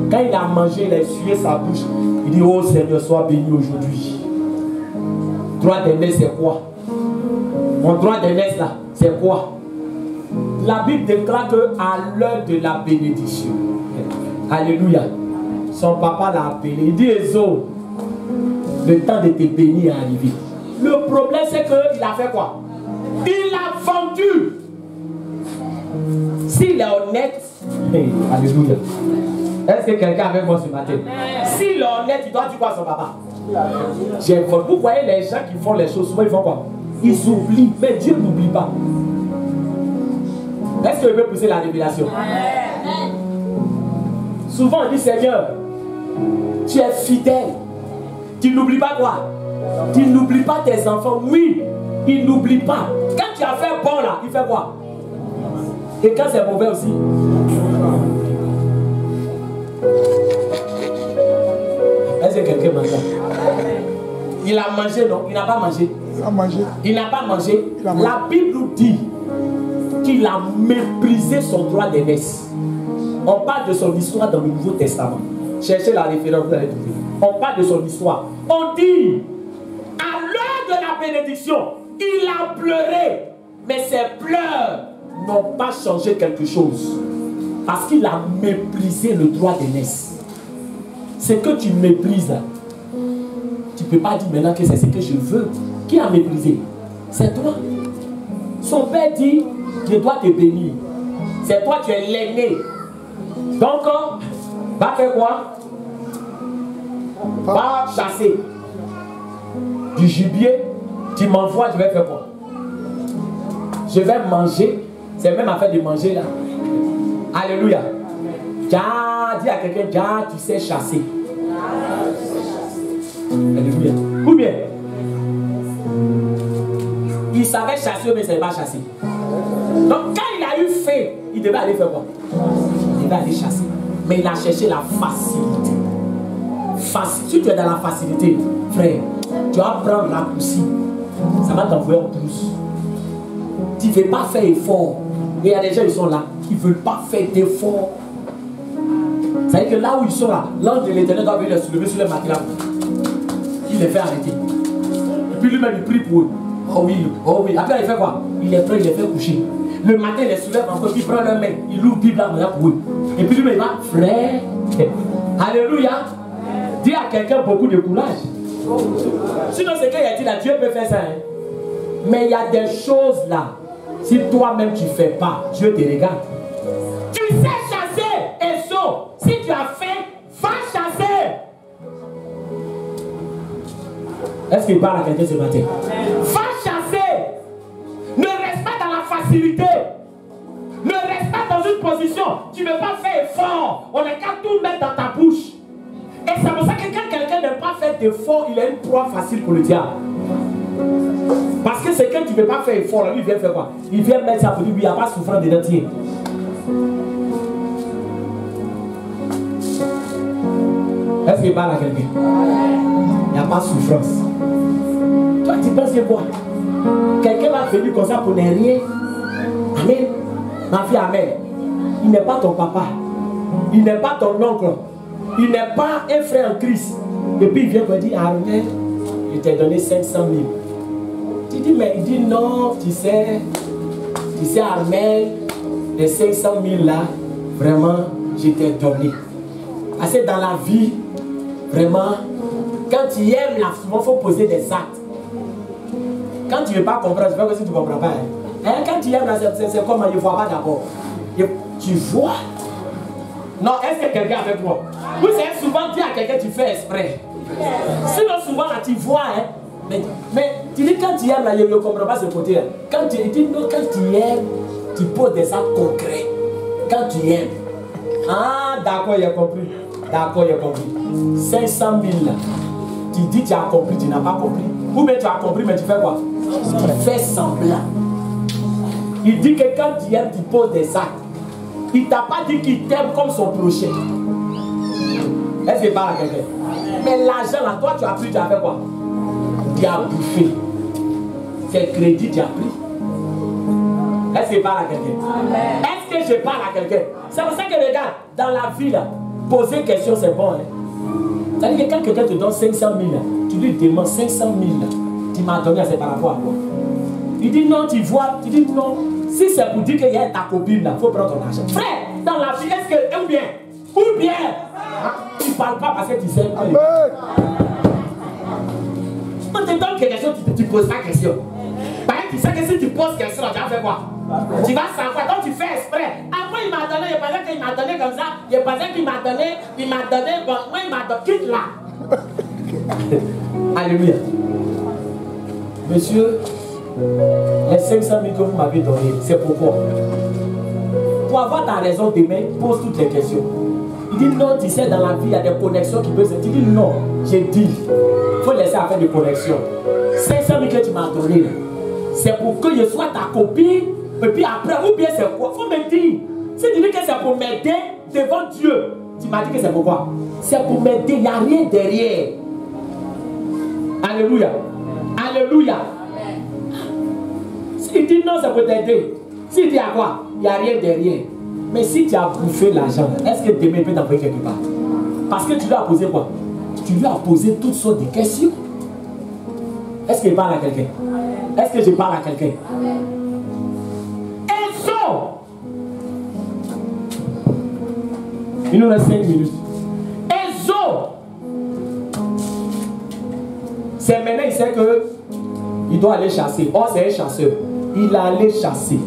Quand il a mangé, il a essuyé sa bouche. Il dit, oh Seigneur, sois béni aujourd'hui. Droit d'aînesse, c'est quoi? Mon droit d'aînesse, là, c'est quoi? La Bible déclare qu'à l'heure de la bénédiction, alléluia, son papa l'a appelé. Il dit, Ezo, le temps de te bénir est arrivé. Le problème, c'est qu'il a fait quoi? Il a vendu. S'il est honnête, alléluia. Est-ce que quelqu'un avec moi ce matin? S'il est honnête, il doit dire quoi à son papa? Vous voyez les gens qui font les choses, souvent ils font quoi? Ils oublient, mais Dieu n'oublie pas. Est-ce qu'il veut pousser la révélation? Souvent on dit, Seigneur, tu es fidèle. Tu n'oublies pas quoi? Tu n'oublies pas tes enfants. Oui, il n'oublie pas. Quand tu as fait bon là, il fait quoi? Et quand c'est mauvais aussi. Est-ce que quelqu'un m'entend? Il a mangé, non? Il n'a pas mangé. Il a mangé. Il n'a pas mangé. Il a mangé. La Bible nous dit qu'il a méprisé son droit d'aînesse. On parle de son histoire dans le Nouveau Testament. Cherchez la référence, vous allez trouver. On parle de son histoire. On dit, à l'heure de la bénédiction, il a pleuré. Mais ses pleurs n'ont pas changé quelque chose. Parce qu'il a méprisé le droit d'aînesse. Ce que tu méprises, tu ne peux pas dire maintenant que c'est ce que je veux. Qui a méprisé? C'est toi. Son père dit, je dois te bénir. C'est toi, tu es l'aîné. Donc, va faire quoi? Va chasser du gibier. Tu m'envoies, je vais faire quoi? Je vais manger. C'est même affaire de manger là. Alléluia. Dis à quelqu'un, tu sais chasser. Alléluia. Ou bien, il savait chasser, mais il ne savait pas chasser. Donc quand il a eu faim, il devait aller faire quoi? Il devait aller chasser. Mais il a cherché la facilité. Si tu es dans la facilité, frère, tu vas prendre la poussière. Ça va t'envoyer en pousse. Tu ne veux pas faire effort. Et il y a des gens qui sont là, qui ne veulent pas faire d'effort. Ça veut dire que là où ils sont là, l'ange de l'Éternel doit venir les soulever sur le matelas. Il les fait arrêter. Et puis lui-même, il prie pour eux. Oh oui, oh oui. Après, il fait quoi? Il les prend, il les fait coucher. Le matin, il les soulève encore, il prend leur main, il ouvre Bible là pour eux. Et puis lui-même, il va, frère. Alléluia. Dis à quelqu'un beaucoup de courage. Sinon, c'est qu'il a dit là, Dieu peut faire ça. Hein? Mais il y a des choses là. Si toi-même tu ne fais pas, Dieu te regarde. Tu sais chasser, Esau. Si tu as faim, va chasser. Est-ce qu'il parle à quelqu'un ce matin? Va chasser. Ne reste pas dans la facilité. Ne reste pas dans une position. Tu ne veux pas faire effort. On n'est qu'à tout mettre dans ta bouche. Et c'est pour ça que quand quelqu'un n'a pas fait d'effort, il a une proie facile pour le diable. Parce que c'est quand tu ne veux pas faire effort, lui il vient faire quoi? Il vient mettre ça pour dire, oui, il n'y a pas de souffrance dedans, tiens. Est-ce qu'il parle à quelqu'un? Il n'y a pas de souffrance. Toi, tu penses que quoi? Quelqu'un va venir comme ça pour ne rien. Amen. Ma fille, amen. Il n'est pas ton papa. Il n'est pas ton oncle. Il n'est pas un frère en Christ. Et puis il vient me dire, Armel, je t'ai donné 500 000. Tu dis, mais il dit non, tu sais Armel, les 500 000 là, vraiment, je t'ai donné. Parce que dans la vie, vraiment, quand tu aimes, là, souvent, il faut poser des actes. Quand tu ne veux pas comprendre, je ne sais pas si tu ne comprends pas. Hein, quand tu aimes, c'est comme il ne voit pas d'abord. Tu vois. Non, est-ce que quelqu'un avec moi? Vous savez, souvent dire à quelqu'un, tu fais exprès. Sinon, souvent, là, tu vois, hein. Mais tu dis, quand tu aimes, là, je ne comprends pas ce côté. Là. Quand tu dis, non, quand tu aimes, tu poses des actes concrets. Quand tu aimes. Ah, d'accord, il a compris. D'accord, il a compris. 500 000 là. Tu dis, tu as compris, tu n'as pas compris. Ou bien tu as compris, mais tu fais quoi? Tu fais semblant. Il dit que quand tu aimes, tu poses des actes. Il ne t'a pas dit qu'il t'aime comme son prochain. Est-ce qu'il parle à quelqu'un? Mais l'argent là, toi tu as pris, tu as fait quoi? Tu as bouffé. C'est crédit, tu as pris. Est-ce qu'il parle à quelqu'un? Est-ce que je parle à quelqu'un? C'est pour ça que regarde, dans la vie là, poser question c'est bon. Hein? C'est-à-dire que quand quelqu'un te donne 500 000, là, tu lui demandes 500 000, là, tu m'as donné, c'est par rapport à quoi? Il dit non, tu vois, tu dis non. Si c'est pour dire qu'il y a ta copine là, il faut prendre ton argent. Frère, dans la vie, est-ce que, ou bien, tu ne parles pas parce que tu sais. On te donne quelque chose, tu ne poses pas question. Bah, tu sais que si tu poses question, tu vas faire quoi? Tu vas savoir, donc tu fais exprès. Après, il m'a donné, il pensait qu'il m'a donné comme ça, il pensait qu'il m'a donné, bon, moi il m'a donné, quitte là. Alléluia. Monsieur, les 500 000 que vous m'avez donné, c'est pourquoi? Pour avoir ta raison demain, pose toutes les questions. Il dit non, tu sais, dans la vie, il y a des connexions qui peuvent se... Tu dis non, j'ai dit, il faut laisser faire des connexions. 500 000 que tu m'as donné, c'est pour que je sois ta copine, et puis après, ou bien c'est quoi? Il faut me dire. Si tu dis que c'est pour m'aider devant Dieu, tu m'as dit que c'est pourquoi? C'est pour m'aider, il n'y a rien derrière. Alléluia. Alléluia. S'il dit non, c'est pour t'aider. S'il dit à quoi? Il n'y a rien derrière. Mais si tu as bouffé l'argent, est-ce que demain il peut t'envoyer quelque part? Parce que tu lui as posé quoi? Tu lui as posé toutes sortes de questions. Est-ce qu'il parle à quelqu'un? Est-ce que je parle à quelqu'un? Esau! Il nous reste 5 minutes. Esau! C'est maintenant il sait que il doit aller chasser. Oh, c'est un chasseur. Il a allé chasser.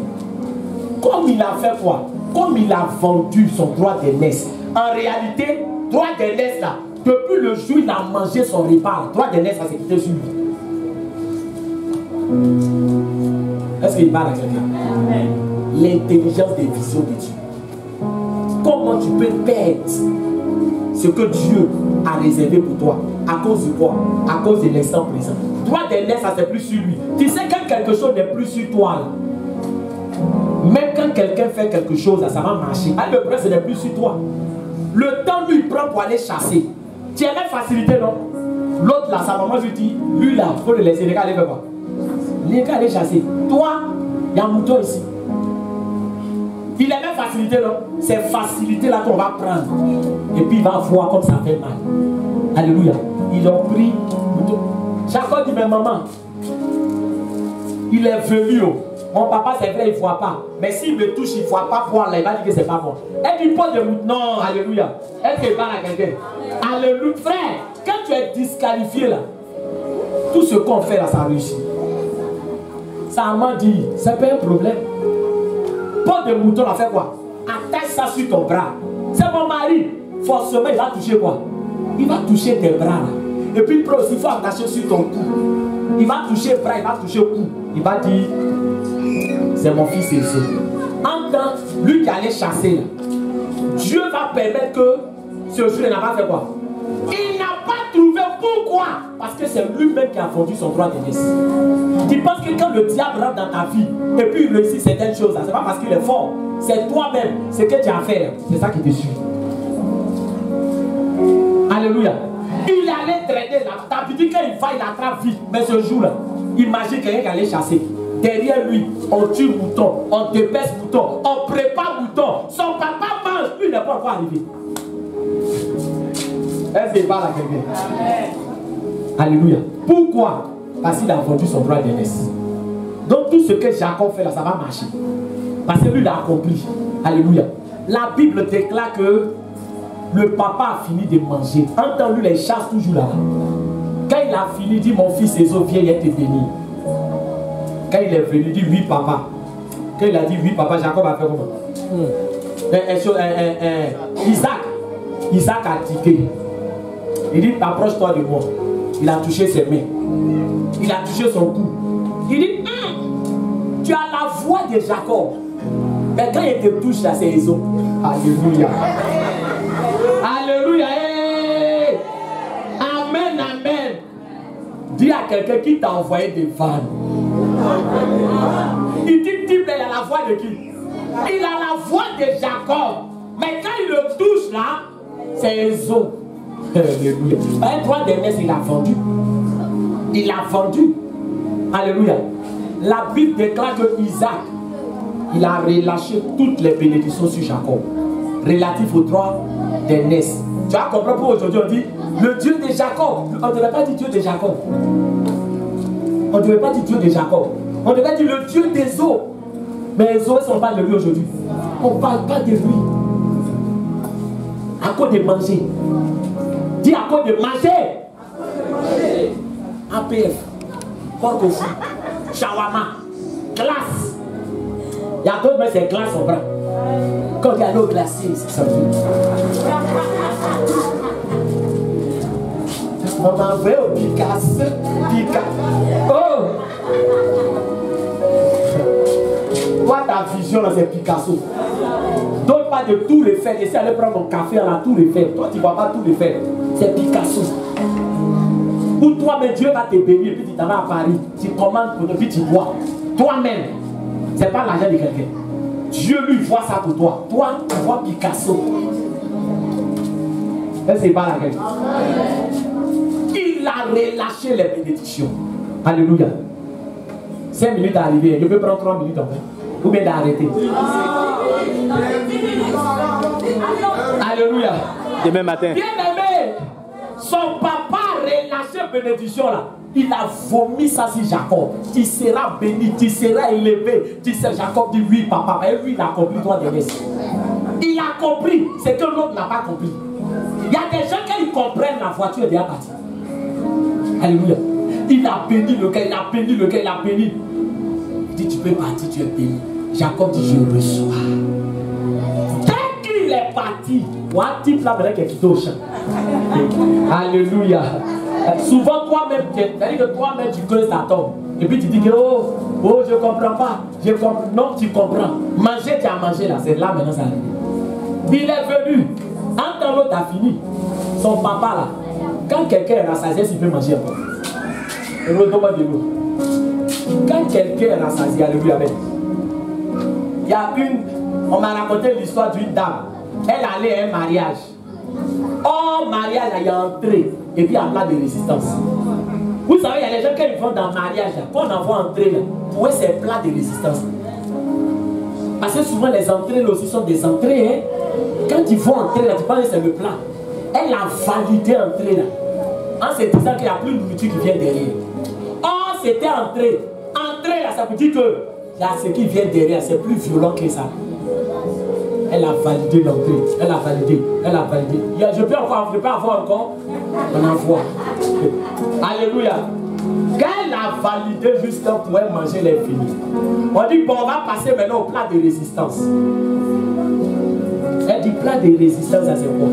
Comme il a fait quoi? Comme il a vendu son droit d'aînesse. En réalité, droit d'aînesse là, depuis le jour où il a mangé son repas, droit d'aînesse ça s'est quitté sur lui. Est-ce qu'il parle à quelqu'un? L'intelligence des visions de Dieu. Comment tu peux perdre ce que Dieu a réservé pour toi? À cause de quoi? À cause de l'instant présent. Droit d'aînesse ça c'est plus sur lui. Tu sais quand quelque chose n'est plus sur toi là, même quand quelqu'un fait quelque chose, ça va marcher. Ah, le problème, ce n'est plus sur toi. Le temps, lui, il prend pour aller chasser. Tu as même facilité, non? L'autre, là, sa maman lui dit, lui, là, il faut le laisser. Les gars, allez faire quoi? Les gars, allez chasser. Toi, il y a un mouton ici. Il a même facilité, non? C'est facilité là qu'on va prendre. Et puis, il va voir comme ça fait mal. Alléluia. Ils ont pris mouton. Jacob dit, mais maman, il est venu. Mon papa, c'est vrai, il ne voit pas. Mais s'il me touche, il ne voit pas poil là. Il va dire que c'est pas bon. Elle dit, pas de mouton. Non, alléluia. Est-ce qu'il parle à quelqu'un? Alléluia. Frère, quand tu es disqualifié là, tout ce qu'on fait là, ça réussit. Ça m'a dit, c'est pas un problème. Pas de mouton, là, fait quoi? Attache ça sur ton bras. C'est mon mari. Forcément, il va toucher quoi? Il va toucher tes bras là. Et puis, il faut attacher sur ton cou. Il va toucher le bras, il va toucher le cou. Il va dire, c'est mon fils Ésaü. En temps, lui qui allait chasser là, Dieu va permettre que ce jour, il n'a pas fait quoi? Il n'a pas trouvé. Pourquoi? Parce que c'est lui-même qui a vendu son droit d'aînesse. Tu penses que quand le diable rentre dans ta vie et puis il réussit certaines choses, c'est pas parce qu'il est fort, c'est toi-même, c'est que tu as fait, c'est ça qui te suit. Alléluia. Il allait traîner là. T'as dit qu'il va, il attrape vite. Mais ce jour-là, imagine quelqu'un qui allait chasser. Derrière lui, on tue mouton, on dépêche mouton, on prépare mouton. Son papa mange, lui n'est pas encore arrivé. Est-ce qu'il parle à quelqu'un? Alléluia. Pourquoi? Parce qu'il a vendu son droit d'aînesse. Donc tout ce que Jacob fait là, ça va marcher. Parce que lui l'a accompli. Alléluia. La Bible déclare que le papa a fini de manger. En temps, lui, les chasse toujours là. Quand il a fini, il dit, mon fils Ésaü, viens, il est béni. Quand il est venu, il dit, oui, papa. Quand il a dit, oui, papa, Jacob a fait comment? Isaac a tiqué. Il dit, approche-toi de moi. Il a touché ses mains. Il a touché son cou. Il dit, tu as la voix de Jacob. Mais quand il te touche là, c'est Ésaü. Alléluia. Alléluia. Hey. Amen, amen. Dis à quelqu'un qui t'a envoyé des vannes. Il dit, il a la voix de qui? Il a la voix de Jacob. Mais quand il le touche là, c'est Ésaü. Alléluia. Un droit d'aînesse, il a vendu. Il a vendu. Alléluia. La Bible déclare que Isaac, il a relâché toutes les bénédictions sur Jacob, relatif au droit d'aînesse. Tu as compris pour aujourd'hui, on dit le Dieu de Jacob. On ne devait pas dire Dieu de Jacob. On ne devait pas dire Dieu de Jacob. On devait dire le Dieu des eaux. Mais les eaux, on parle de lui aujourd'hui. On ne parle pas de lui. À cause de manger. Dis à cause de manger. APF, porte au fou, shawarma, glace. Il y a d'autres, mais c'est glace au bras. Quand il y a l'eau glacée, c'est ça. Maman, ouais, au Picasso. Oh! Toi, ta vision, là, c'est Picasso. Donne pas de tout refaire. Essaye d'aller prendre mon café à la tout refaire. Toi, tu ne vas pas tout refaire. C'est Picasso. Pour toi, mais Dieu va te bénir et puis tu t'en vas à Paris. Tu commandes pour puis tu bois. Toi-même. Ce n'est pas l'argent de quelqu'un. Dieu lui voit ça pour toi. Toi, tu vois Picasso. Est-ce que c'est pas la quelqu'un? Il a relâché les bénédictions. Alléluia. 5 minutes à arriver. Je peux prendre 3 minutes en fait. Ou bien d'arrêter. Alléluia. Demain matin. Bien aimé. Son papa a relâché bénédiction là. Il a vomi ça sur Jacob. Tu seras béni, tu seras élevé. Tu sais, Jacob dit oui, papa. Et lui, il a compris toi de laisser. Il a compris. C'est que l'autre n'a pas compris. Il y a des gens qui comprennent la voiture est déjà partie. Alléluia. Il a béni le gars, il a béni le gars, il a béni. Il dit tu peux partir, tu es béni. Jacob dit je reçois. Dès qu'il est parti, un type là maintenant qui est quitté au champ. Alléluia. Souvent toi-même, c'est-à-dire que toi-même tu creuses ta tombe. Et puis tu dis que oh je comprends pas. Je comprends. Non, tu comprends. Manger, tu as mangé là, c'est là maintenant ça arrive. Il est venu. En temps l'autre a fini. Son papa là, quand quelqu'un est rassasié, il peut manger encore. Quand quelqu'un est rassasié, alléluia. Il y a on m'a raconté l'histoire d'une dame. Elle allait à un mariage. Oh, mariage, elle est entrée. Et puis, il y a plein de résistance. Vous savez, il y a des gens qui vont dans le mariage. Quand on en voit entrer, là, pour eux, c'est plein de résistance. Parce que souvent, les entrées là aussi sont des entrées. Hein. Quand ils vont entrer, là, tu penses que c'est le plan. Elle a validé entrer là. en se disant qu'il n'y a plus de nourriture qui vient derrière. Or, c'était entré. Entrer là, ça veut dire que il y a ce qui vient derrière, c'est plus violent que ça. Elle a validé l'entrée. Elle a validé. Elle a validé. Je peux avoir encore. On envoie. Alléluia. Quand elle a validé juste pour elle manger les finis. On dit, bon, on va passer maintenant au plat de résistance. Elle dit, plat de résistance, ça c'est quoi?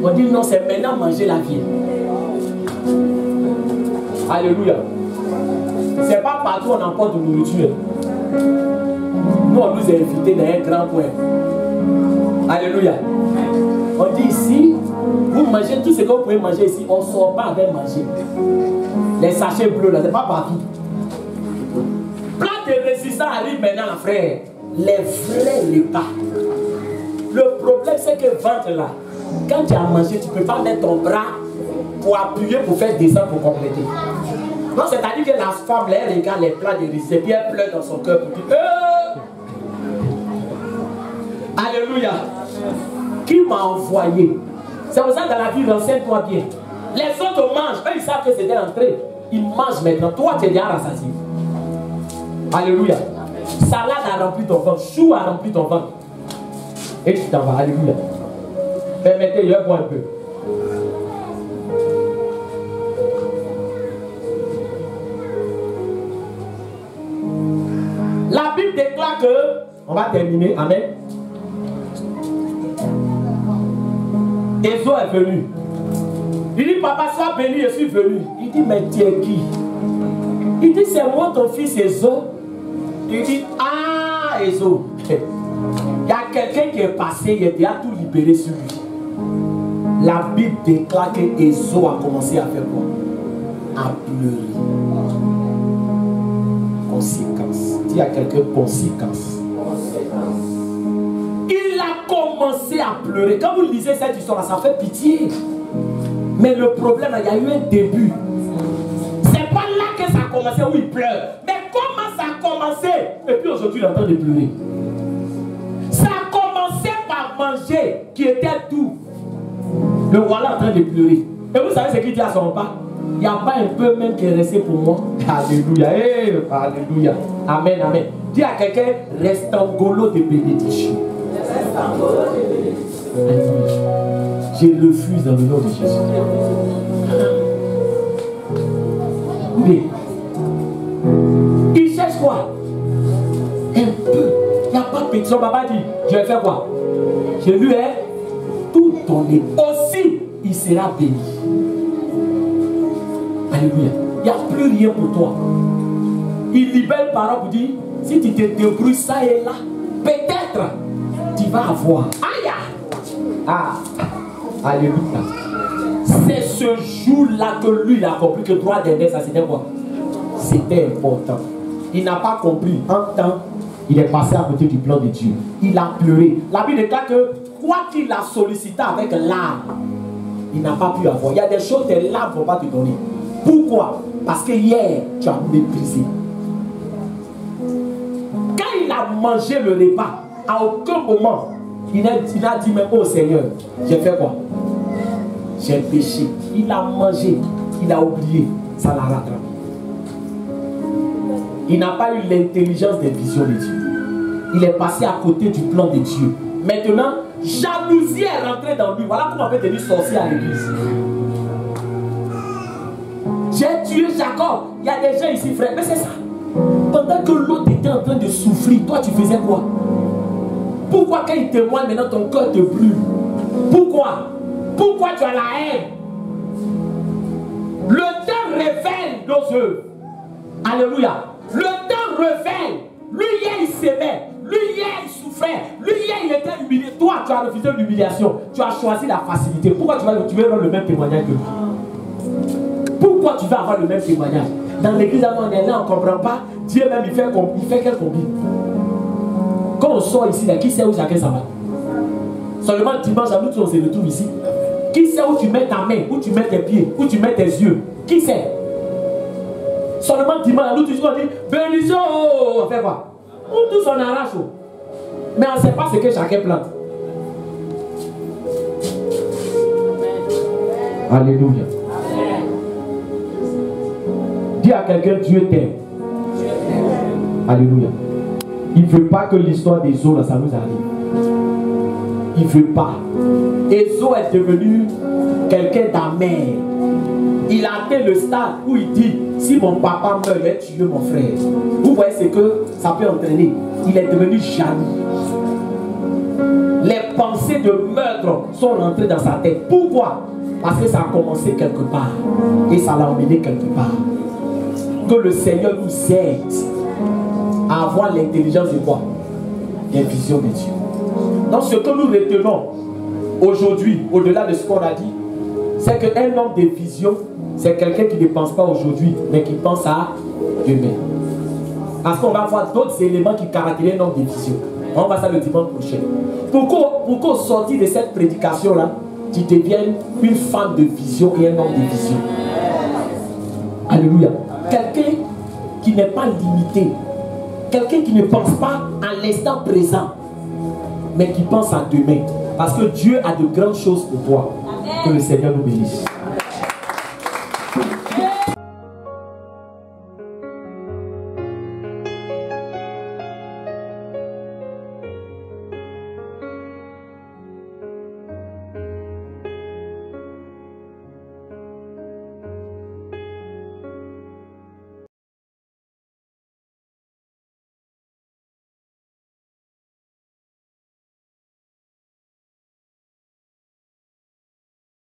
On dit, non, c'est maintenant manger la vie. Alléluia. C'est pas partout on emporte de nourriture. Nous, on nous a invités dans un grand point. Alléluia. On dit ici, vous mangez tout ce que vous pouvez manger ici. On ne sort pas avec manger. Les sachets bleus là, c'est pas partout. Plat de résistance arrive maintenant, frère. Les vrais repas. Le problème, c'est que ventre là, quand tu as mangé, tu ne peux pas mettre ton bras pour appuyer, pour faire descendre, pour compléter. Non, c'est-à-dire que la femme, là, elle regarde les plats de résistance et puis elle pleure dans son cœur pour dire Alléluia. Qui m'a envoyé? C'est pour ça que dans la vie, renseigne-toi bien. Les autres mangent, eux ils savent que c'était l'entrée. Ils mangent maintenant. Toi, tu es déjà rassasié. Alléluia. Salade a rempli ton ventre, chou a rempli ton ventre. Et tu t'en vas. Alléluia. Permettez, je bois un peu. La Bible déclare que, on va terminer, amen. Ésaü est venu. Il dit, papa, sois béni, je suis venu. Il dit, mais tu es qui? Il dit, c'est moi ton fils Ésaü. Il dit, ah, Ésaü. Il y a quelqu'un qui est passé, il a déjà tout libéré sur lui. La Bible déclare que Ésaü a commencé à faire quoi? À pleurer. Conséquence. Dis à quelqu'un conséquence. Il a commencé à pleurer. Quand vous lisez cette histoire, ça fait pitié. Mais le problème, il y a eu un début. C'est pas là que ça a commencé où il pleure. Mais comment ça a commencé? Et puis aujourd'hui, il est en train de pleurer. Ça a commencé par manger qui était doux. Le voilà en train de pleurer. Et vous savez ce qu'il dit à son père? Il n'y a pas un peu même qui est resté pour moi. Alléluia. Hey, alléluia. Amen, amen. Dis à quelqu'un, restangolo de bénédiction. Je refuse dans le nom de Jésus. Mais il cherche quoi? Un peu. Il n'y a pas de pétition. Papa dit, je vais faire quoi? Je lui ai tout donné. Aussi, il sera béni. Alléluia. Il n'y a plus rien pour toi. Il libère parole pour dire, si tu te débrouilles ça et là, peut-être tu vas avoir. Aïe! Ah! Alléluia. C'est ce jour-là que lui il a compris que droit d'aîné, ça c'était quoi? C'était important. Il n'a pas compris. En temps, il est passé à côté du plan de Dieu. Il a pleuré. La Bible déclare que quoi qu'il a sollicité avec l'âme, il n'a pas pu avoir. Il y a des choses que tes larmes ne vont pas te donner. Pourquoi? Parce que hier, tu as méprisé. Quand il a mangé le repas, à aucun moment, il a dit même, oh Seigneur, j'ai fait quoi? J'ai péché. Il a mangé, il a oublié, ça l'a rattrapé. Il n'a pas eu l'intelligence des visions de Dieu. Il est passé à côté du plan de Dieu. Maintenant, jalousie est rentrée dans lui. Voilà comment on peut devenir sorcier à l'église. J'ai tué Jacob. Il y a des gens ici, frère. Mais c'est ça. Pendant que l'autre était en train de souffrir, toi tu faisais quoi? Pourquoi quand il témoigne maintenant ton cœur te brûle? Pourquoi? Pourquoi tu as la haine? Le temps révèle nos œuvres. Alléluia. Le temps révèle. Lui hier il s'aimait. Lui hier il souffrait. Lui hier il était humilié. Toi tu as refusé l'humiliation. Tu as choisi la facilité. Pourquoi tu veux avoir le même témoignage que lui? Pourquoi tu vas avoir le même témoignage? Dans l'église, on est là, on ne comprend pas. Dieu même, il fait quel combine? Quand on sort ici, là, qui sait où chacun s'en va? Seulement dimanche, nous tous on se retrouve ici. Qui sait où tu mets ta main, où tu mets tes pieds, où tu mets tes yeux? Qui sait? Seulement dimanche, nous tous on dit bénédiction, on fait quoi? Nous tous on arrache. Mais on ne sait pas ce que chacun plante. Alléluia. Dis à quelqu'un, Dieu t'aime. Alléluia. Il ne veut pas que l'histoire des eaux, là, ça nous arrive. Il ne veut pas. Ezo est devenu quelqu'un d'amer. Il a atteint le stade où il dit, si mon papa meurt, je vais tuer mon frère. Vous voyez ce que ça peut entraîner. Il est devenu jaloux. Les pensées de meurtre sont rentrées dans sa tête. Pourquoi? Parce que ça a commencé quelque part. Et ça l'a emmené quelque part. Que le Seigneur nous aide à avoir l'intelligence de quoi? Des visions de Dieu. Donc ce que nous retenons aujourd'hui, au-delà de ce qu'on a dit, c'est qu'un homme de vision, c'est quelqu'un qui ne pense pas aujourd'hui, mais qui pense à demain. Parce qu'on va voir d'autres éléments qui caractérisent un homme de vision. On va voir ça le dimanche prochain. Pour qu'au sortir de cette prédication-là, tu deviennes une femme de vision et un homme de vision. Alléluia. Quelqu'un qui n'est pas limité. Quelqu'un qui ne pense pas à l'instant présent, mais qui pense à demain. Parce que Dieu a de grandes choses pour toi. Que le Seigneur nous bénisse.